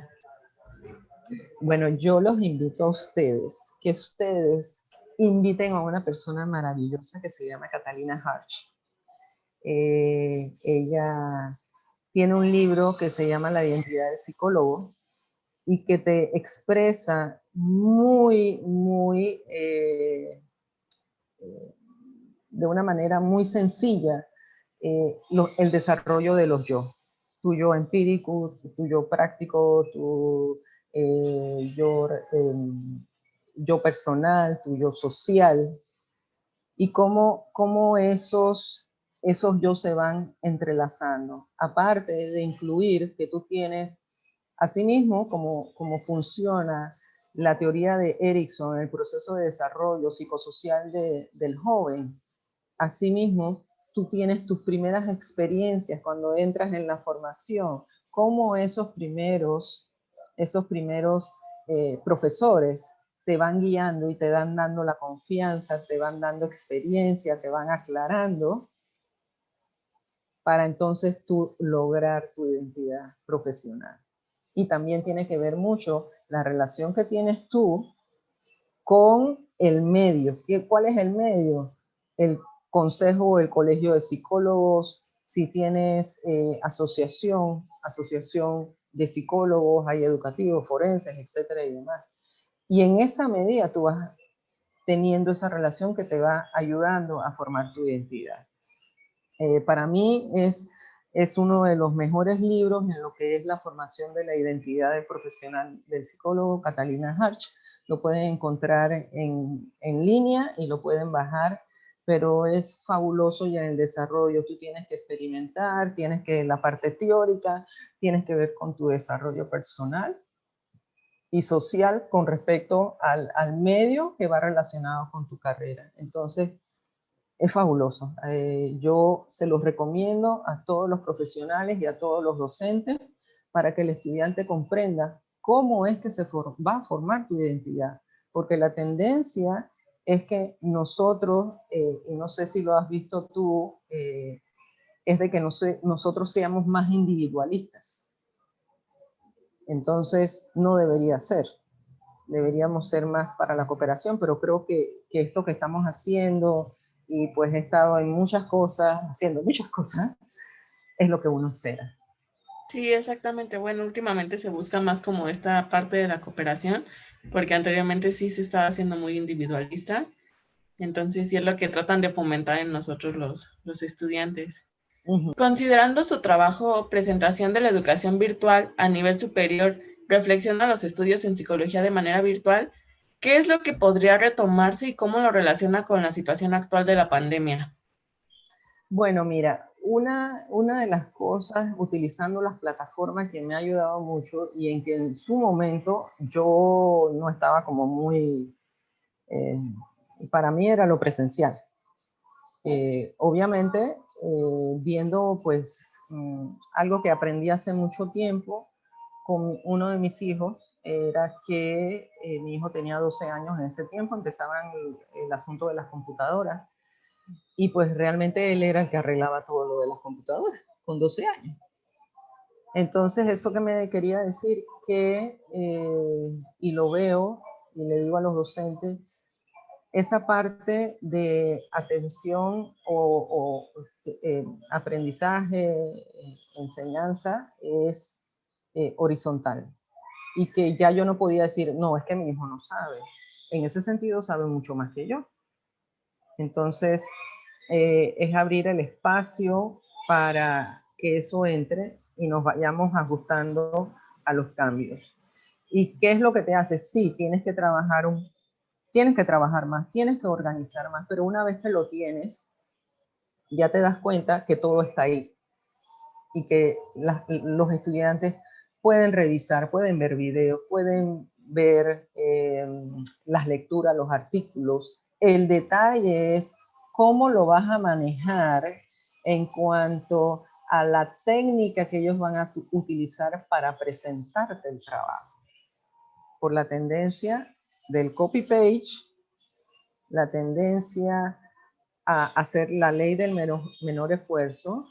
Bueno, yo los invito a ustedes, que ustedes inviten a una persona maravillosa que se llama Catalina Harch. Ella tiene un libro que se llama La identidad del psicólogo, y que te expresa de una manera muy sencilla el desarrollo de los yo. Tu yo empírico, tu yo práctico, tu yo personal, tu yo social, y cómo esos yo se van entrelazando. Aparte de incluir que tú tienes, asimismo, como funciona la teoría de Erikson, el proceso de desarrollo psicosocial del joven. Asimismo, tú tienes tus primeras experiencias cuando entras en la formación, cómo esos primeros profesores te van guiando y te dan dando la confianza, te van dando experiencia, te van aclarando para entonces tú lograr tu identidad profesional. Y también tiene que ver mucho la relación que tienes tú con el medio. ¿Cuál es el medio? El consejo o el colegio de psicólogos, si tienes asociación de psicólogos, hay educativos, forenses, etcétera y demás. Y en esa medida tú vas teniendo esa relación que te va ayudando a formar tu identidad. Para mí es uno de los mejores libros en lo que es la formación de la identidad del profesional del psicólogo, Catalina Harch. Lo pueden encontrar en línea y lo pueden bajar, pero es fabuloso ya en el desarrollo. Tú tienes que experimentar, tienes que la parte teórica, tienes que ver con tu desarrollo personal y social con respecto al medio que va relacionado con tu carrera. Entonces, es fabuloso. Yo se los recomiendo a todos los profesionales y a todos los docentes para que el estudiante comprenda cómo es que va a formar tu identidad. Porque la tendencia es que nosotros, y no sé si lo has visto tú, es de que nosotros seamos más individualistas. Entonces, no debería ser. Deberíamos ser más para la cooperación, pero creo que esto que estamos haciendo, y pues he estado en muchas cosas, haciendo muchas cosas, es lo que uno espera. Sí, exactamente. Bueno, últimamente se busca más como esta parte de la cooperación, porque anteriormente sí se estaba haciendo muy individualista. Entonces, sí es lo que tratan de fomentar en nosotros los estudiantes. Considerando su trabajo presentación de la educación virtual a nivel superior, reflexiona los estudios en psicología de manera virtual, ¿qué es lo que podría retomarse y cómo lo relaciona con la situación actual de la pandemia? Bueno, mira, una de las cosas utilizando las plataformas que me ha ayudado mucho y en que en su momento yo no estaba como muy, eh, para mí era lo presencial. Obviamente, viendo pues algo que aprendí hace mucho tiempo con uno de mis hijos, era que mi hijo tenía 12 años en ese tiempo, empezaban el asunto de las computadoras y pues realmente él era el que arreglaba todo lo de las computadoras con 12 años. Entonces, eso que me quería decir que, y lo veo y le digo a los docentes, esa parte de atención o aprendizaje, enseñanza es horizontal. Y que ya yo no podía decir, no, es que mi hijo no sabe. En ese sentido sabe mucho más que yo. Entonces, es abrir el espacio para que eso entre y nos vayamos ajustando a los cambios. ¿Y qué es lo que te hace? Sí, tienes que trabajar más, tienes que organizar más, pero una vez que lo tienes, ya te das cuenta que todo está ahí y que los estudiantes pueden revisar, pueden ver videos, pueden ver las lecturas, los artículos. El detalle es cómo lo vas a manejar en cuanto a la técnica que ellos van a utilizar para presentarte el trabajo. Por la tendencia del copy-page, la tendencia a hacer la ley del menor esfuerzo.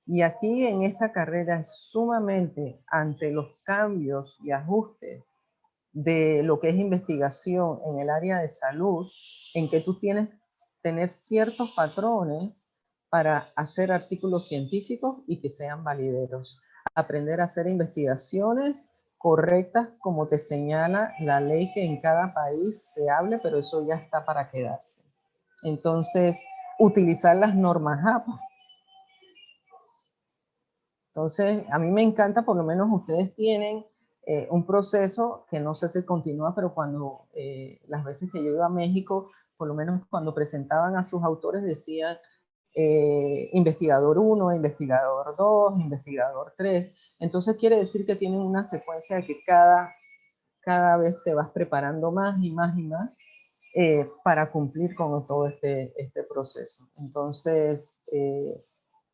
Y aquí en esta carrera es sumamente, ante los cambios y ajustes de lo que es investigación en el área de salud, en que tú tienes que tener ciertos patrones para hacer artículos científicos y que sean valideros. Aprender a hacer investigaciones correctas como te señala la ley que en cada país se hable, pero eso ya está para quedarse. Entonces, utilizar las normas APA. Entonces, a mí me encanta, por lo menos ustedes tienen un proceso que no sé si continúa, pero cuando las veces que yo iba a México, por lo menos cuando presentaban a sus autores decían investigador 1, investigador 2, investigador 3. Entonces quiere decir que tienen una secuencia de que cada vez te vas preparando más y más y más para cumplir con todo este proceso. Entonces,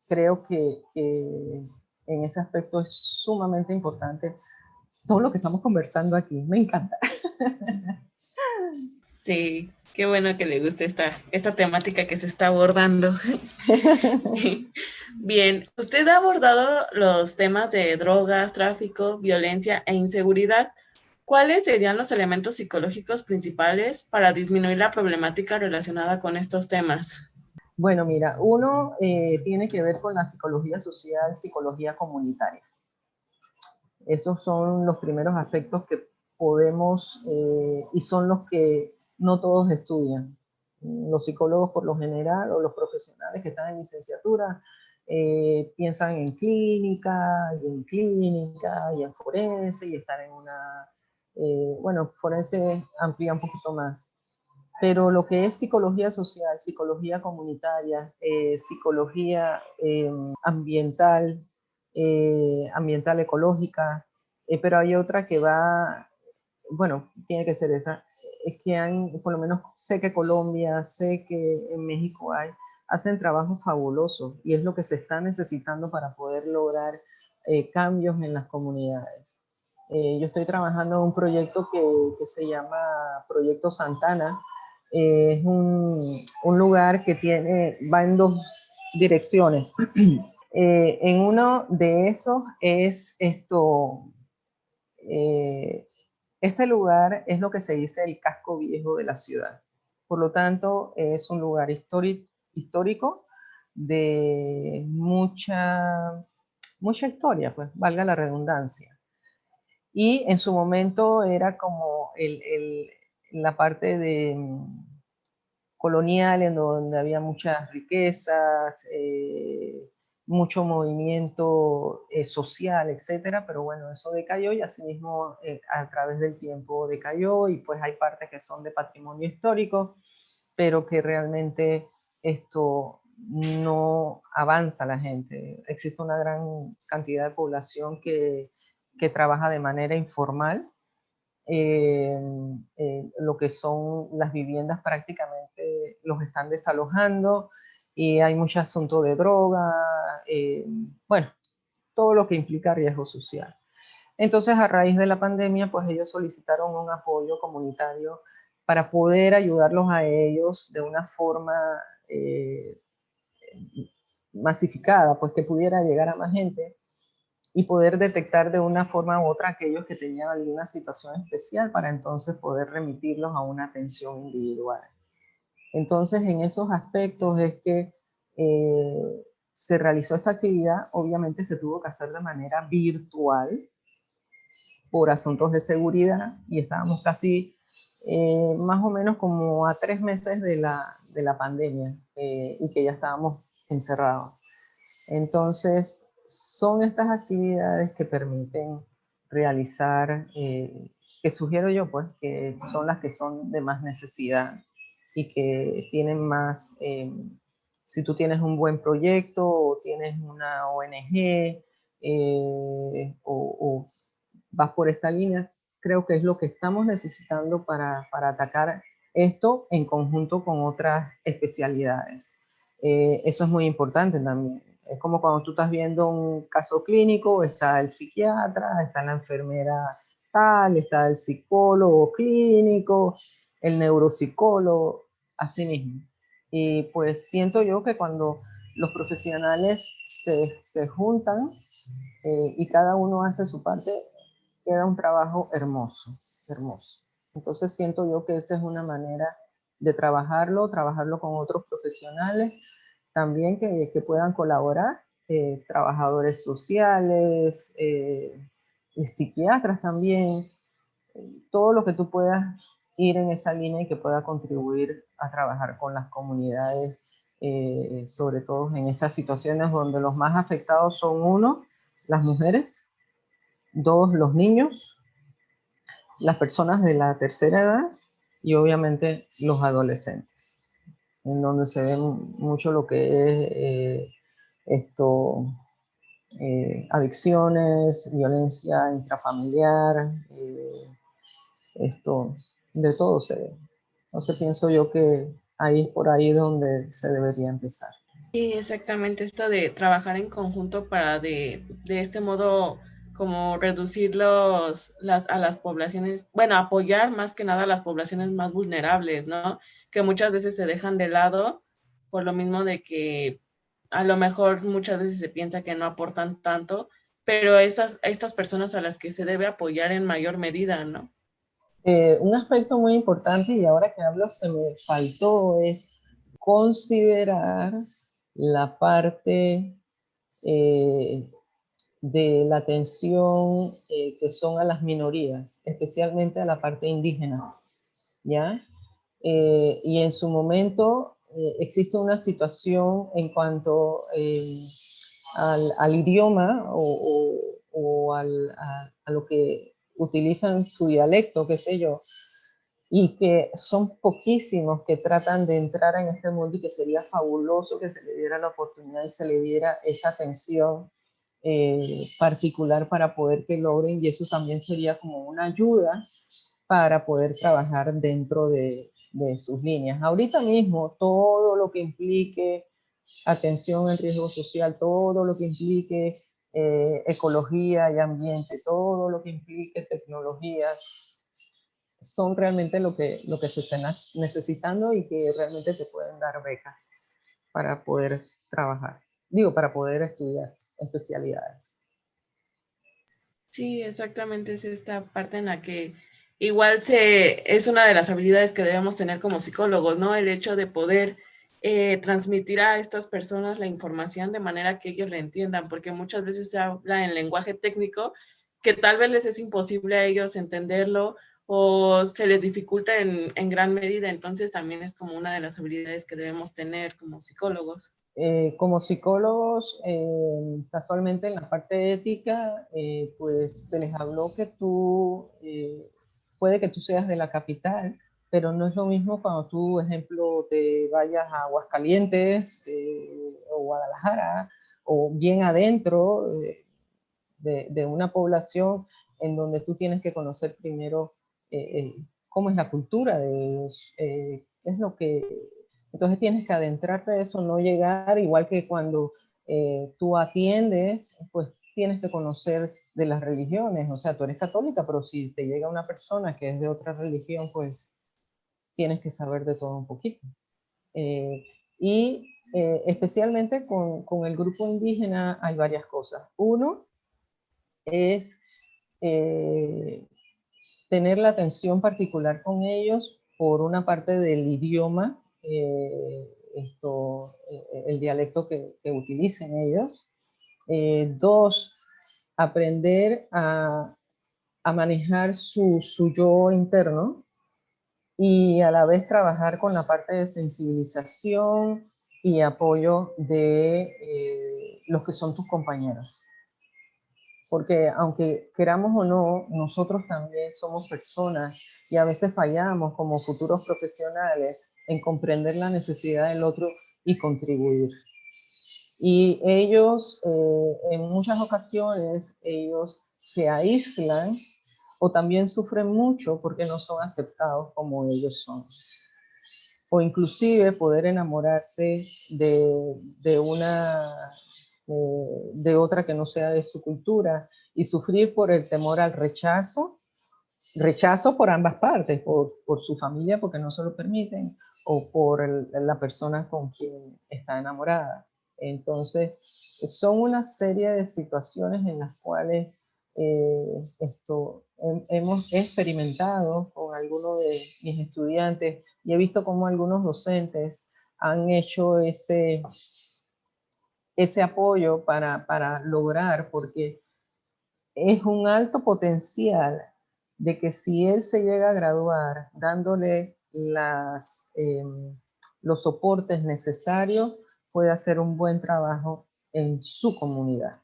creo que en ese aspecto es sumamente importante todo lo que estamos conversando aquí. Me encanta. Sí, qué bueno que le guste esta temática que se está abordando. Bien, usted ha abordado los temas de drogas, tráfico, violencia e inseguridad. ¿Cuáles serían los elementos psicológicos principales para disminuir la problemática relacionada con estos temas? Bueno, mira, uno tiene que ver con la psicología social, psicología comunitaria. Esos son los primeros aspectos que podemos y son los que no todos estudian. Los psicólogos por lo general o los profesionales que están en licenciatura piensan en clínica y en forense y están en una, bueno, forense amplía un poquito más. Pero lo que es psicología social, psicología comunitaria, psicología ambiental, ambiental ecológica, pero hay otra que va, bueno, tiene que ser esa, es que han, por lo menos sé que Colombia, sé que en México hacen trabajos fabulosos y es lo que se está necesitando para poder lograr cambios en las comunidades. Yo estoy trabajando en un proyecto que se llama Proyecto Santana. Es un lugar que va en dos direcciones. En uno de esos es este lugar es lo que se dice el casco viejo de la ciudad. Por lo tanto, es un lugar histórico de mucha historia, pues valga la redundancia. Y en su momento era como la parte de colonial en donde había muchas riquezas, mucho movimiento social, etcétera, pero bueno, eso decayó y asimismo a través del tiempo decayó y pues hay partes que son de patrimonio histórico, pero que realmente esto no avanza la gente. Existe una gran cantidad de población que trabaja de manera informal. Lo que son las viviendas prácticamente los están desalojando y hay mucho asunto de droga, bueno, todo lo que implica riesgo social. Entonces, a raíz de la pandemia, pues ellos solicitaron un apoyo comunitario para poder ayudarlos a ellos de una forma masificada, pues que pudiera llegar a más gente y poder detectar de una forma u otra aquellos que tenían alguna situación especial para entonces poder remitirlos a una atención individual. Entonces, en esos aspectos es que se realizó esta actividad, obviamente se tuvo que hacer de manera virtual por asuntos de seguridad y estábamos casi más o menos como a 3 meses de la pandemia y que ya estábamos encerrados. Entonces, son estas actividades que permiten realizar, que sugiero yo, pues, que son las que son de más necesidad y que tienen más, si tú tienes un buen proyecto o tienes una ONG o vas por esta línea, creo que es lo que estamos necesitando para atacar esto en conjunto con otras especialidades. Eso es muy importante también. Es como cuando tú estás viendo un caso clínico, está el psiquiatra, está la enfermera tal, está el psicólogo clínico, el neuropsicólogo, así mismo. Y pues siento yo que cuando los profesionales se juntan y cada uno hace su parte, queda un trabajo hermoso, hermoso. Entonces siento yo que esa es una manera de trabajarlo con otros profesionales también que puedan colaborar, trabajadores sociales, psiquiatras también, todo lo que tú puedas ir en esa línea y que pueda contribuir a trabajar con las comunidades, sobre todo en estas situaciones donde los más afectados son uno, las mujeres, dos, los niños, las personas de la tercera edad y obviamente los adolescentes, en donde se ve mucho lo que es esto, adicciones, violencia intrafamiliar, esto, de todo se ve. Entonces pienso yo que ahí es por ahí donde se debería empezar. Sí, exactamente, esto de trabajar en conjunto para de este modo como reducir a las poblaciones, bueno, apoyar más que nada a las poblaciones más vulnerables, ¿no? Que muchas veces se dejan de lado por lo mismo de que a lo mejor muchas veces se piensa que no aportan tanto, pero estas personas a las que se debe apoyar en mayor medida, ¿no? Un aspecto muy importante, y ahora que hablo se me faltó, es considerar la parte de la atención que son a las minorías, especialmente a la parte indígena, ¿ya? Y en su momento existe una situación en cuanto al idioma a lo que utilizan su dialecto, qué sé yo, y que son poquísimos que tratan de entrar en este mundo y que sería fabuloso que se le diera la oportunidad y se le diera esa atención particular para poder que logren, y eso también sería como una ayuda para poder trabajar dentro de sus líneas. Ahorita mismo, todo lo que implique atención al riesgo social, todo lo que implique ecología y ambiente, todo lo que implique tecnología, son realmente lo que se está necesitando y que realmente te pueden dar becas para poder trabajar, digo, para poder estudiar especialidades. Sí, exactamente, es esta parte en la que igual es una de las habilidades que debemos tener como psicólogos, ¿no? El hecho de poder transmitir a estas personas la información de manera que ellos la entiendan, porque muchas veces se habla en lenguaje técnico que tal vez les es imposible a ellos entenderlo o se les dificulta en gran medida, entonces también es como una de las habilidades que debemos tener como psicólogos. Como psicólogos, casualmente en la parte ética, pues se les habló que puede que tú seas de la capital, pero no es lo mismo cuando tú, ejemplo, te vayas a Aguascalientes o Guadalajara o bien adentro de una población en donde tú tienes que conocer primero cómo es la cultura de ellos, qué es lo que entonces tienes que adentrarte a eso, no llegar igual que cuando tú atiendes, pues tienes que conocer de las religiones, o sea, tú eres católica, pero si te llega una persona que es de otra religión, pues tienes que saber de todo un poquito. Eh, y especialmente con el grupo indígena hay varias cosas. Uno es eh, tener la atención particular con ellos por una parte del idioma, el dialecto que utilicen ellos. Dos, aprender a manejar su yo interno y a la vez trabajar con la parte de sensibilización y apoyo de los que son tus compañeros. Porque aunque queramos o no, nosotros también somos personas y a veces fallamos como futuros profesionales en comprender la necesidad del otro y contribuir. Y ellos, en muchas ocasiones, ellos se aíslan o también sufren mucho porque no son aceptados como ellos son. O inclusive poder enamorarse de una de otra que no sea de su cultura y sufrir por el temor al rechazo por ambas partes, por su familia porque no se lo permiten o por la persona con quien está enamorada. Entonces, son una serie de situaciones en las cuales hemos experimentado con algunos de mis estudiantes y he visto cómo algunos docentes han hecho ese apoyo para lograr, porque es un alto potencial de que si él se llega a graduar dándole los soportes necesarios, puede hacer un buen trabajo en su comunidad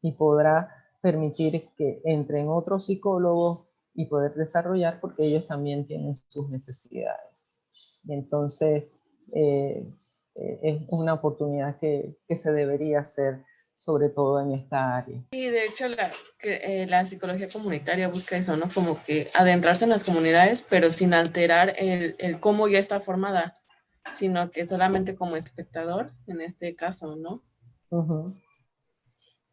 y podrá permitir que entren otros psicólogos y poder desarrollar porque ellos también tienen sus necesidades. Y entonces, es una oportunidad que se debería hacer, sobre todo en esta área. Sí, de hecho la psicología comunitaria busca eso, ¿no? Como que adentrarse en las comunidades, pero sin alterar el cómo ya está formada, sino que solamente como espectador, en este caso, ¿no? Uh -huh.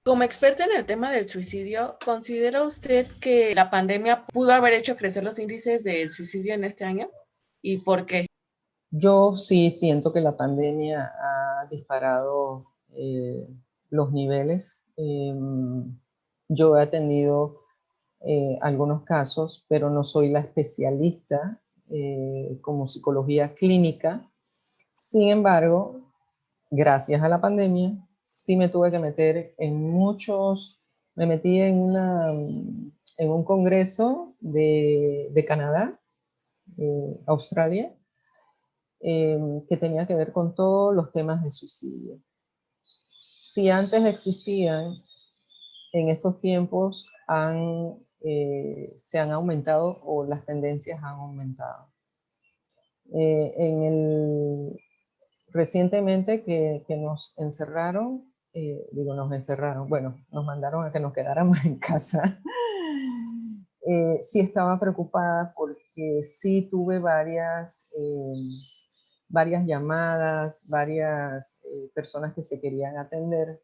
Como experta en el tema del suicidio, ¿considera usted que la pandemia pudo haber hecho crecer los índices del suicidio en este año? ¿Y por qué? Yo sí siento que la pandemia ha disparado los niveles. Yo he atendido algunos casos, pero no soy la especialista como psicología clínica. Sin embargo, gracias a la pandemia, sí me tuve que meter en me metí en un congreso de Canadá, Australia, que tenía que ver con todos los temas de suicidio. Si antes existían, en estos tiempos se han aumentado o las tendencias han aumentado. Eh, en el, Recientemente que nos encerraron, nos encerraron, bueno, nos mandaron a que nos quedáramos en casa. Sí estaba preocupada porque sí tuve varias llamadas, varias personas que se querían atender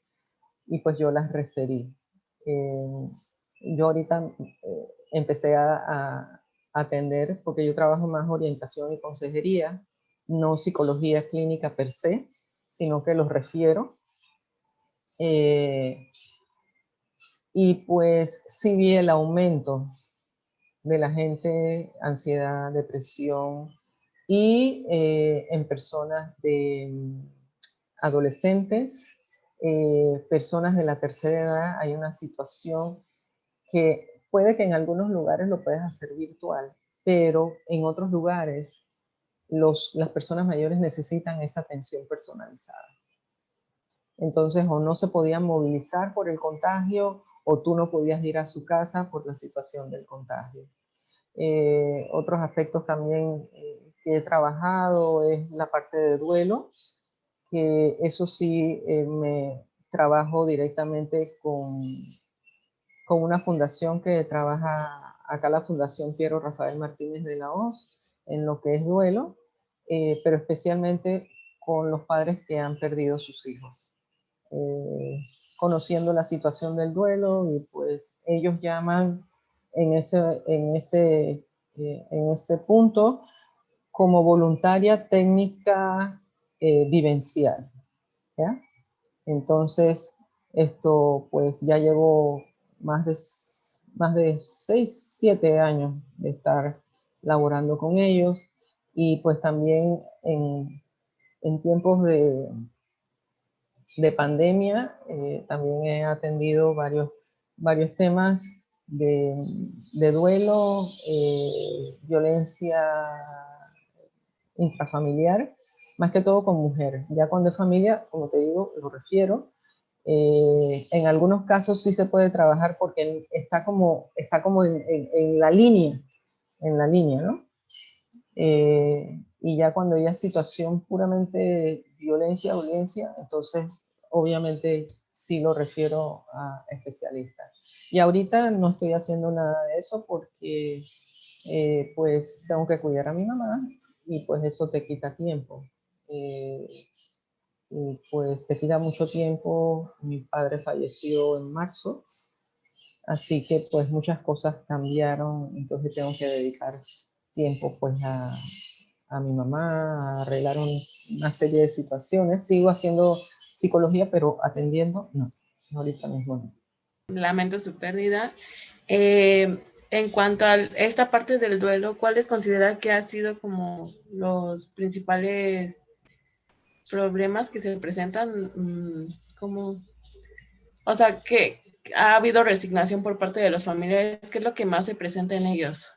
y pues yo las referí. Yo ahorita empecé a atender porque yo trabajo más orientación y consejería, no psicología clínica per se, sino que los refiero. Eh, y pues sí vi el aumento de la gente, ansiedad, depresión, y en personas de adolescentes, personas de la tercera edad, hay una situación que puede que en algunos lugares lo puedas hacer virtual, pero en otros lugares las personas mayores necesitan esa atención personalizada. Entonces, o no se podían movilizar por el contagio, o tú no podías ir a su casa por la situación del contagio. Otros aspectos también que he trabajado es la parte de duelo, que eso sí me trabajo directamente con una fundación que trabaja, acá la Fundación Piero Rafael Martínez de la Hoz, en lo que es duelo, pero especialmente con los padres que han perdido sus hijos. Conociendo la situación del duelo, y pues ellos llaman en ese punto como voluntaria técnica vivencial, ¿ya? Entonces, esto pues ya llevo más de, más de 6, 7 años de estar laborando con ellos, y pues también en tiempos de pandemia también he atendido varios temas de duelo, violencia intrafamiliar, más que todo con mujeres. Ya con de familia, como te digo, lo refiero. En algunos casos sí se puede trabajar porque está como en la línea, ¿no? Y ya cuando ya es situación puramente violencia, entonces obviamente sí lo refiero a especialistas. Y ahorita no estoy haciendo nada de eso porque pues tengo que cuidar a mi mamá, y pues eso te quita tiempo. Eh, y pues te quita mucho tiempo. Mi padre falleció en marzo, así que pues muchas cosas cambiaron, entonces tengo que dedicar tiempo pues a mi mamá, a arreglar una serie de situaciones. Sigo haciendo psicología, pero atendiendo, no, ahorita mismo no. Lamento su pérdida. En cuanto a esta parte del duelo, ¿cuáles considera que han sido como los principales problemas que se presentan? Como, o sea, que ha habido resignación por parte de los familiares, ¿qué es lo que más se presenta en ellos?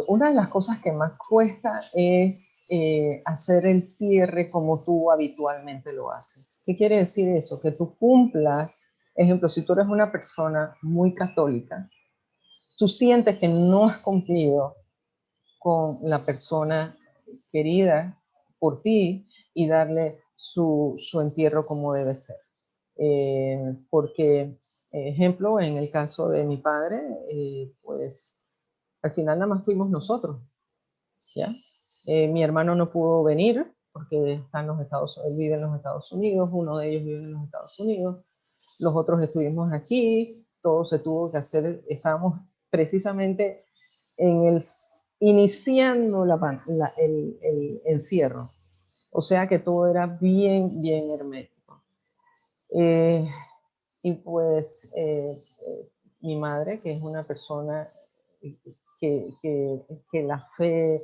Una de las cosas que más cuesta es hacer el cierre como tú habitualmente lo haces. ¿Qué quiere decir eso? Que tú cumplas, ejemplo, si tú eres una persona muy católica, tú sientes que no has cumplido con la persona querida por ti, y darle su entierro como debe ser. Porque, ejemplo, en el caso de mi padre, pues al final nada más fuimos nosotros, ¿ya? Mi hermano no pudo venir porque está en los él vive en los Estados Unidos, uno de ellos vive en los Estados Unidos, los otros estuvimos aquí, todo se tuvo que hacer, estábamos precisamente en iniciando el encierro, o sea que todo era bien, bien hermético. Y pues mi madre, que es una persona que la fe,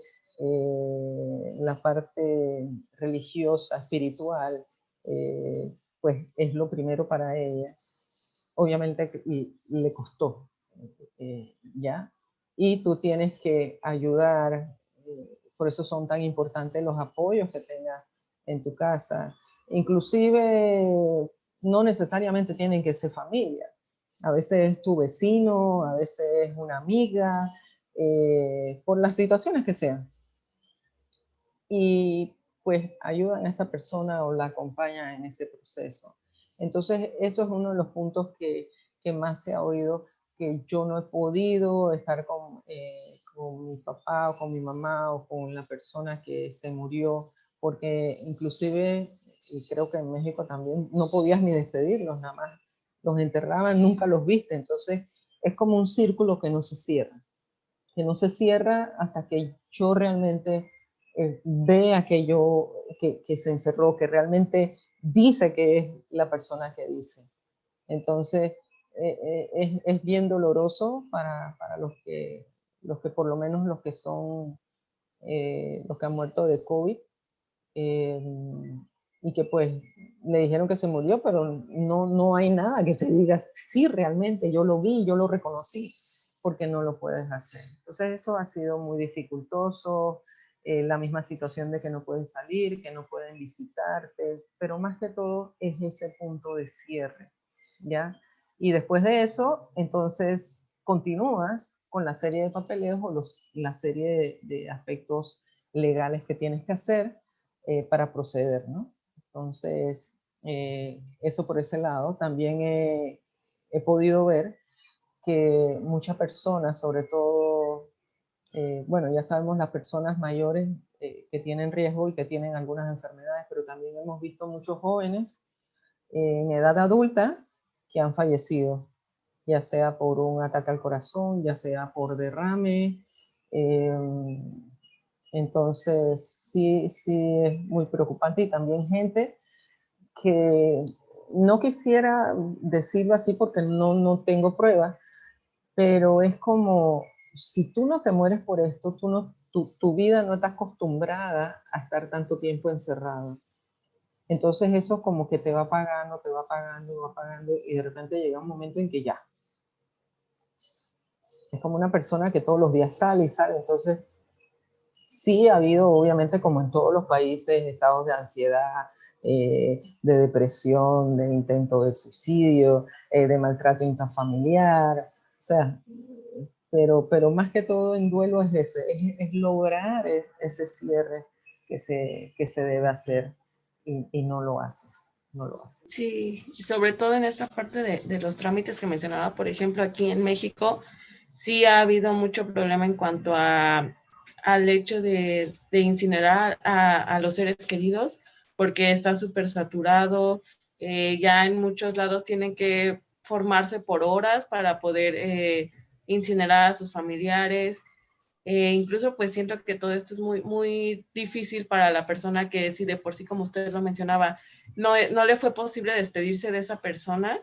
la parte religiosa, espiritual, pues es lo primero para ella. Obviamente y le costó, ¿ya? Y tú tienes que ayudar, por eso son tan importantes los apoyos que tengas en tu casa. Inclusive no necesariamente tienen que ser familia. A veces es tu vecino, a veces es una amiga, por las situaciones que sean. Y pues ayudan a esta persona o la acompañan en ese proceso. Entonces, eso es uno de los puntos que más se ha oído, que yo no he podido estar con mi papá o con mi mamá o con la persona que se murió, porque inclusive, y creo que en México también, no podías ni despedirlos, nada más los enterraban, nunca los viste. Entonces, es como un círculo que no se cierra hasta que yo realmente vea que se encerró, que realmente dice que es la persona que dice. Entonces, es bien doloroso para los que por lo menos los que son, los que han muerto de COVID, eh, y que pues le dijeron que se murió, pero no hay nada que te diga, sí, realmente yo lo vi, yo lo reconocí, porque no lo puedes hacer. Entonces eso ha sido muy dificultoso, la misma situación de que no pueden salir, que no pueden visitarte, pero más que todo es ese punto de cierre, ¿ya? Y después de eso, entonces continúas con la serie de papeleos o la serie de aspectos legales que tienes que hacer para proceder, ¿no? Entonces, eso por ese lado. También he podido ver que muchas personas, sobre todo, bueno, ya sabemos las personas mayores que tienen riesgo y que tienen algunas enfermedades, pero también hemos visto muchos jóvenes en edad adulta que han fallecido, ya sea por un ataque al corazón, ya sea por derrame. Eh, entonces, sí, sí es muy preocupante y también gente que no quisiera decirlo así porque no tengo pruebas, pero es como, si tú no te mueres por esto, tu vida no está acostumbrada a estar tanto tiempo encerrado. Entonces eso como que te va pagando, te va pagando, va pagando y de repente llega un momento en que ya. Es como una persona que todos los días sale y sale. Entonces sí ha habido, obviamente, como en todos los países, estados de ansiedad, de depresión, de intento de suicidio, de maltrato intrafamiliar. O sea, pero más que todo en duelo es ese, es lograr ese cierre que se debe hacer y no lo haces, no lo haces. Sí, y sobre todo en esta parte de los trámites que mencionaba, por ejemplo, aquí en México, sí ha habido mucho problema en cuanto al hecho de incinerar a los seres queridos, porque está súper saturado, ya en muchos lados tienen que formarse por horas para poder incinerar a sus familiares. Incluso pues siento que todo esto es muy, muy difícil para la persona que si de por sí, como usted lo mencionaba, no le fue posible despedirse de esa persona.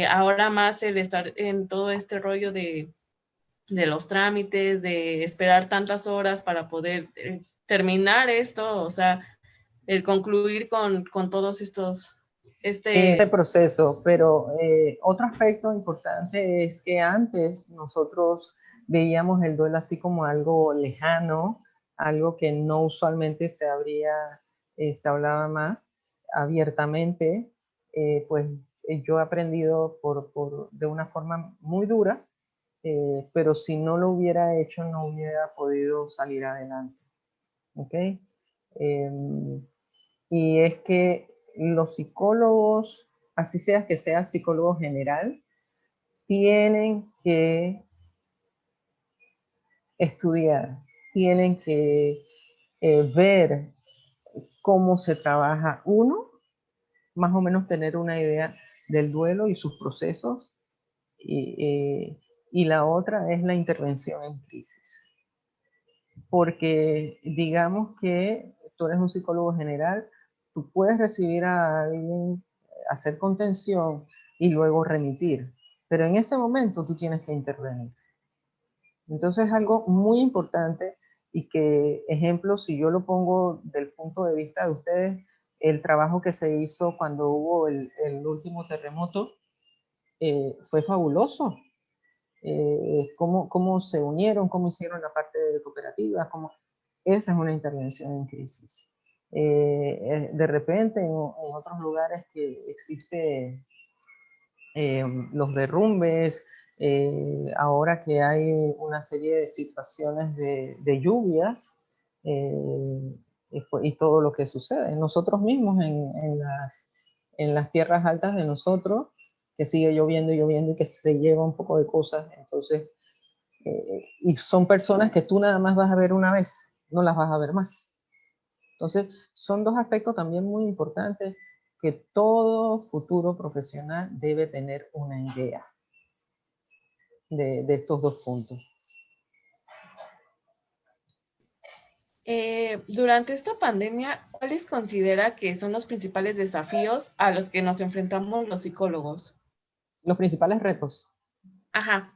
Ahora más el estar en todo este rollo de los trámites, de esperar tantas horas para poder terminar esto, o sea, el concluir con todos estos, Este proceso, pero otro aspecto importante es que antes nosotros veíamos el duelo así como algo lejano, algo que no usualmente se hablaba más abiertamente. Pues yo he aprendido de una forma muy dura, pero si no lo hubiera hecho no hubiera podido salir adelante. ¿Ok? Y es que los psicólogos, así sea que sea psicólogo general, tienen que estudiar, tienen que ver cómo se trabaja uno, más o menos tener una idea del duelo y sus procesos, y la otra es la intervención en crisis. Porque digamos que tú eres un psicólogo general, tú puedes recibir a alguien, hacer contención y luego remitir, pero en ese momento tú tienes que intervenir. Entonces es algo muy importante y que, ejemplo, si yo lo pongo del punto de vista de ustedes, el trabajo que se hizo cuando hubo el último terremoto fue fabuloso. Cómo se unieron, cómo hicieron la parte de cooperativas, esa es una intervención en crisis. De repente en otros lugares que existe los derrumbes, ahora que hay una serie de situaciones de lluvias y todo lo que sucede. Nosotros mismos en las tierras altas de nosotros, que sigue lloviendo y lloviendo y que se lleva un poco de cosas, entonces, y son personas que tú nada más vas a ver una vez, no las vas a ver más. Entonces, son dos aspectos también muy importantes que todo futuro profesional debe tener una idea de estos dos puntos. Durante esta pandemia, ¿cuáles considera que son los principales desafíos a los que nos enfrentamos los psicólogos? Los principales retos. Ajá.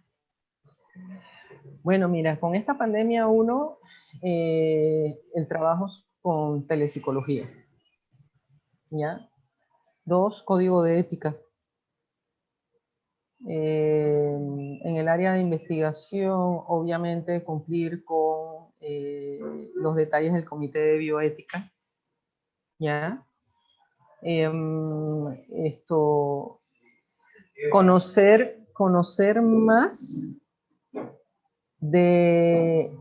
Bueno, mira, con esta pandemia uno, el trabajo con telepsicología, ¿ya? Dos, código de ética. En el área de investigación, obviamente cumplir con los detalles del comité de bioética, ¿ya? Esto, conocer más de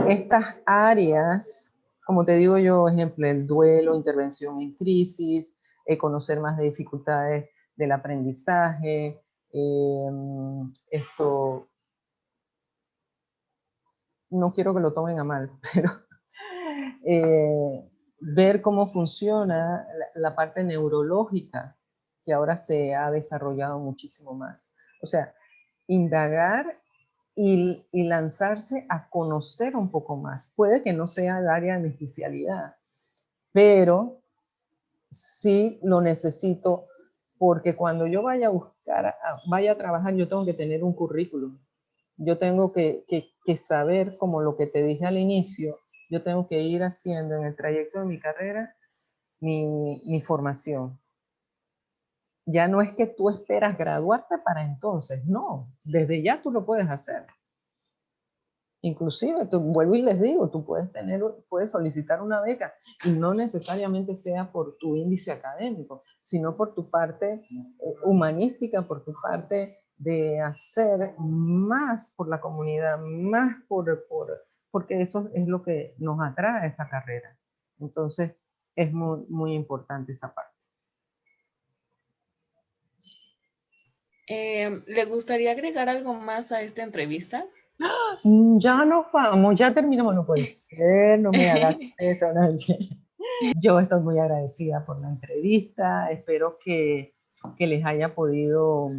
estas áreas, como te digo yo, ejemplo, el duelo, intervención en crisis, conocer más de dificultades del aprendizaje, esto, no quiero que lo tomen a mal, pero ver cómo funciona la parte neurológica, que ahora se ha desarrollado muchísimo más. O sea, indagar y lanzarse a conocer un poco más. Puede que no sea el área de mi especialidad, pero sí lo necesito porque cuando yo vaya a buscar, vaya a trabajar, yo tengo que tener un currículum. Yo tengo que saber, como lo que te dije al inicio, yo tengo que ir haciendo en el trayecto de mi carrera mi formación. Ya no es que tú esperas graduarte para entonces, no, desde ya tú lo puedes hacer. Inclusive, vuelvo y les digo, tú puedes solicitar una beca y no necesariamente sea por tu índice académico, sino por tu parte humanística, por tu parte de hacer más por la comunidad, más porque eso es lo que nos atrae a esta carrera. Entonces, es muy, muy importante esa parte. ¿Le gustaría agregar algo más a esta entrevista? Ya nos vamos, ya terminamos, no puede ser, no me hagas eso. No. Yo estoy muy agradecida por la entrevista, espero que les haya podido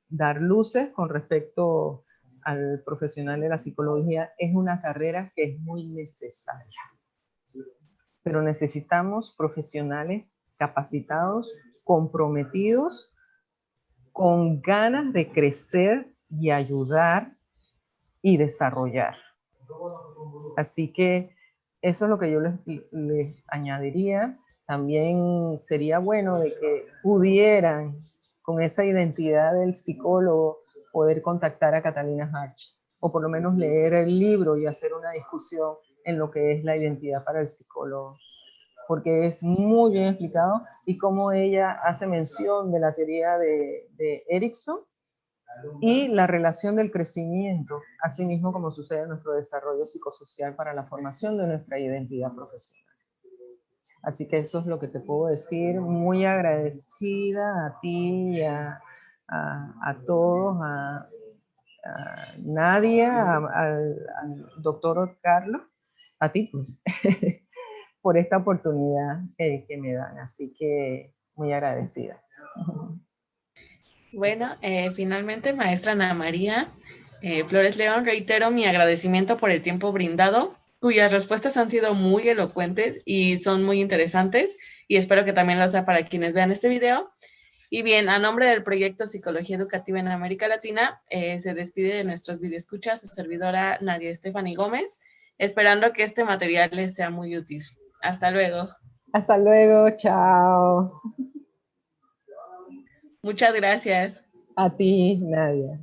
dar luces con respecto al profesional de la psicología. Es una carrera que es muy necesaria, pero necesitamos profesionales capacitados, comprometidos, con ganas de crecer y ayudar y desarrollar. Así que eso es lo que yo les añadiría. También sería bueno de que pudieran, con esa identidad del psicólogo, poder contactar a Catalina Harch, o por lo menos leer el libro y hacer una discusión en lo que es la identidad para el psicólogo, porque es muy bien explicado y como ella hace mención de la teoría de Erickson, y la relación del crecimiento, así mismo como sucede en nuestro desarrollo psicosocial para la formación de nuestra identidad profesional. Así que eso es lo que te puedo decir. Muy agradecida a ti y a todos, a Nadia, al doctor Carlos, a ti pues, por esta oportunidad que me dan. Así que muy agradecida. Bueno, finalmente, maestra Ana María Flores León, reitero mi agradecimiento por el tiempo brindado, cuyas respuestas han sido muy elocuentes y son muy interesantes, y espero que también lo sea para quienes vean este video. Y bien, a nombre del proyecto Psicología Educativa en América Latina, se despide de nuestros videoescuchas su servidora Nadia Estefany Gómez, esperando que este material les sea muy útil. Hasta luego. Hasta luego, chao. Muchas gracias. A ti, Nadia.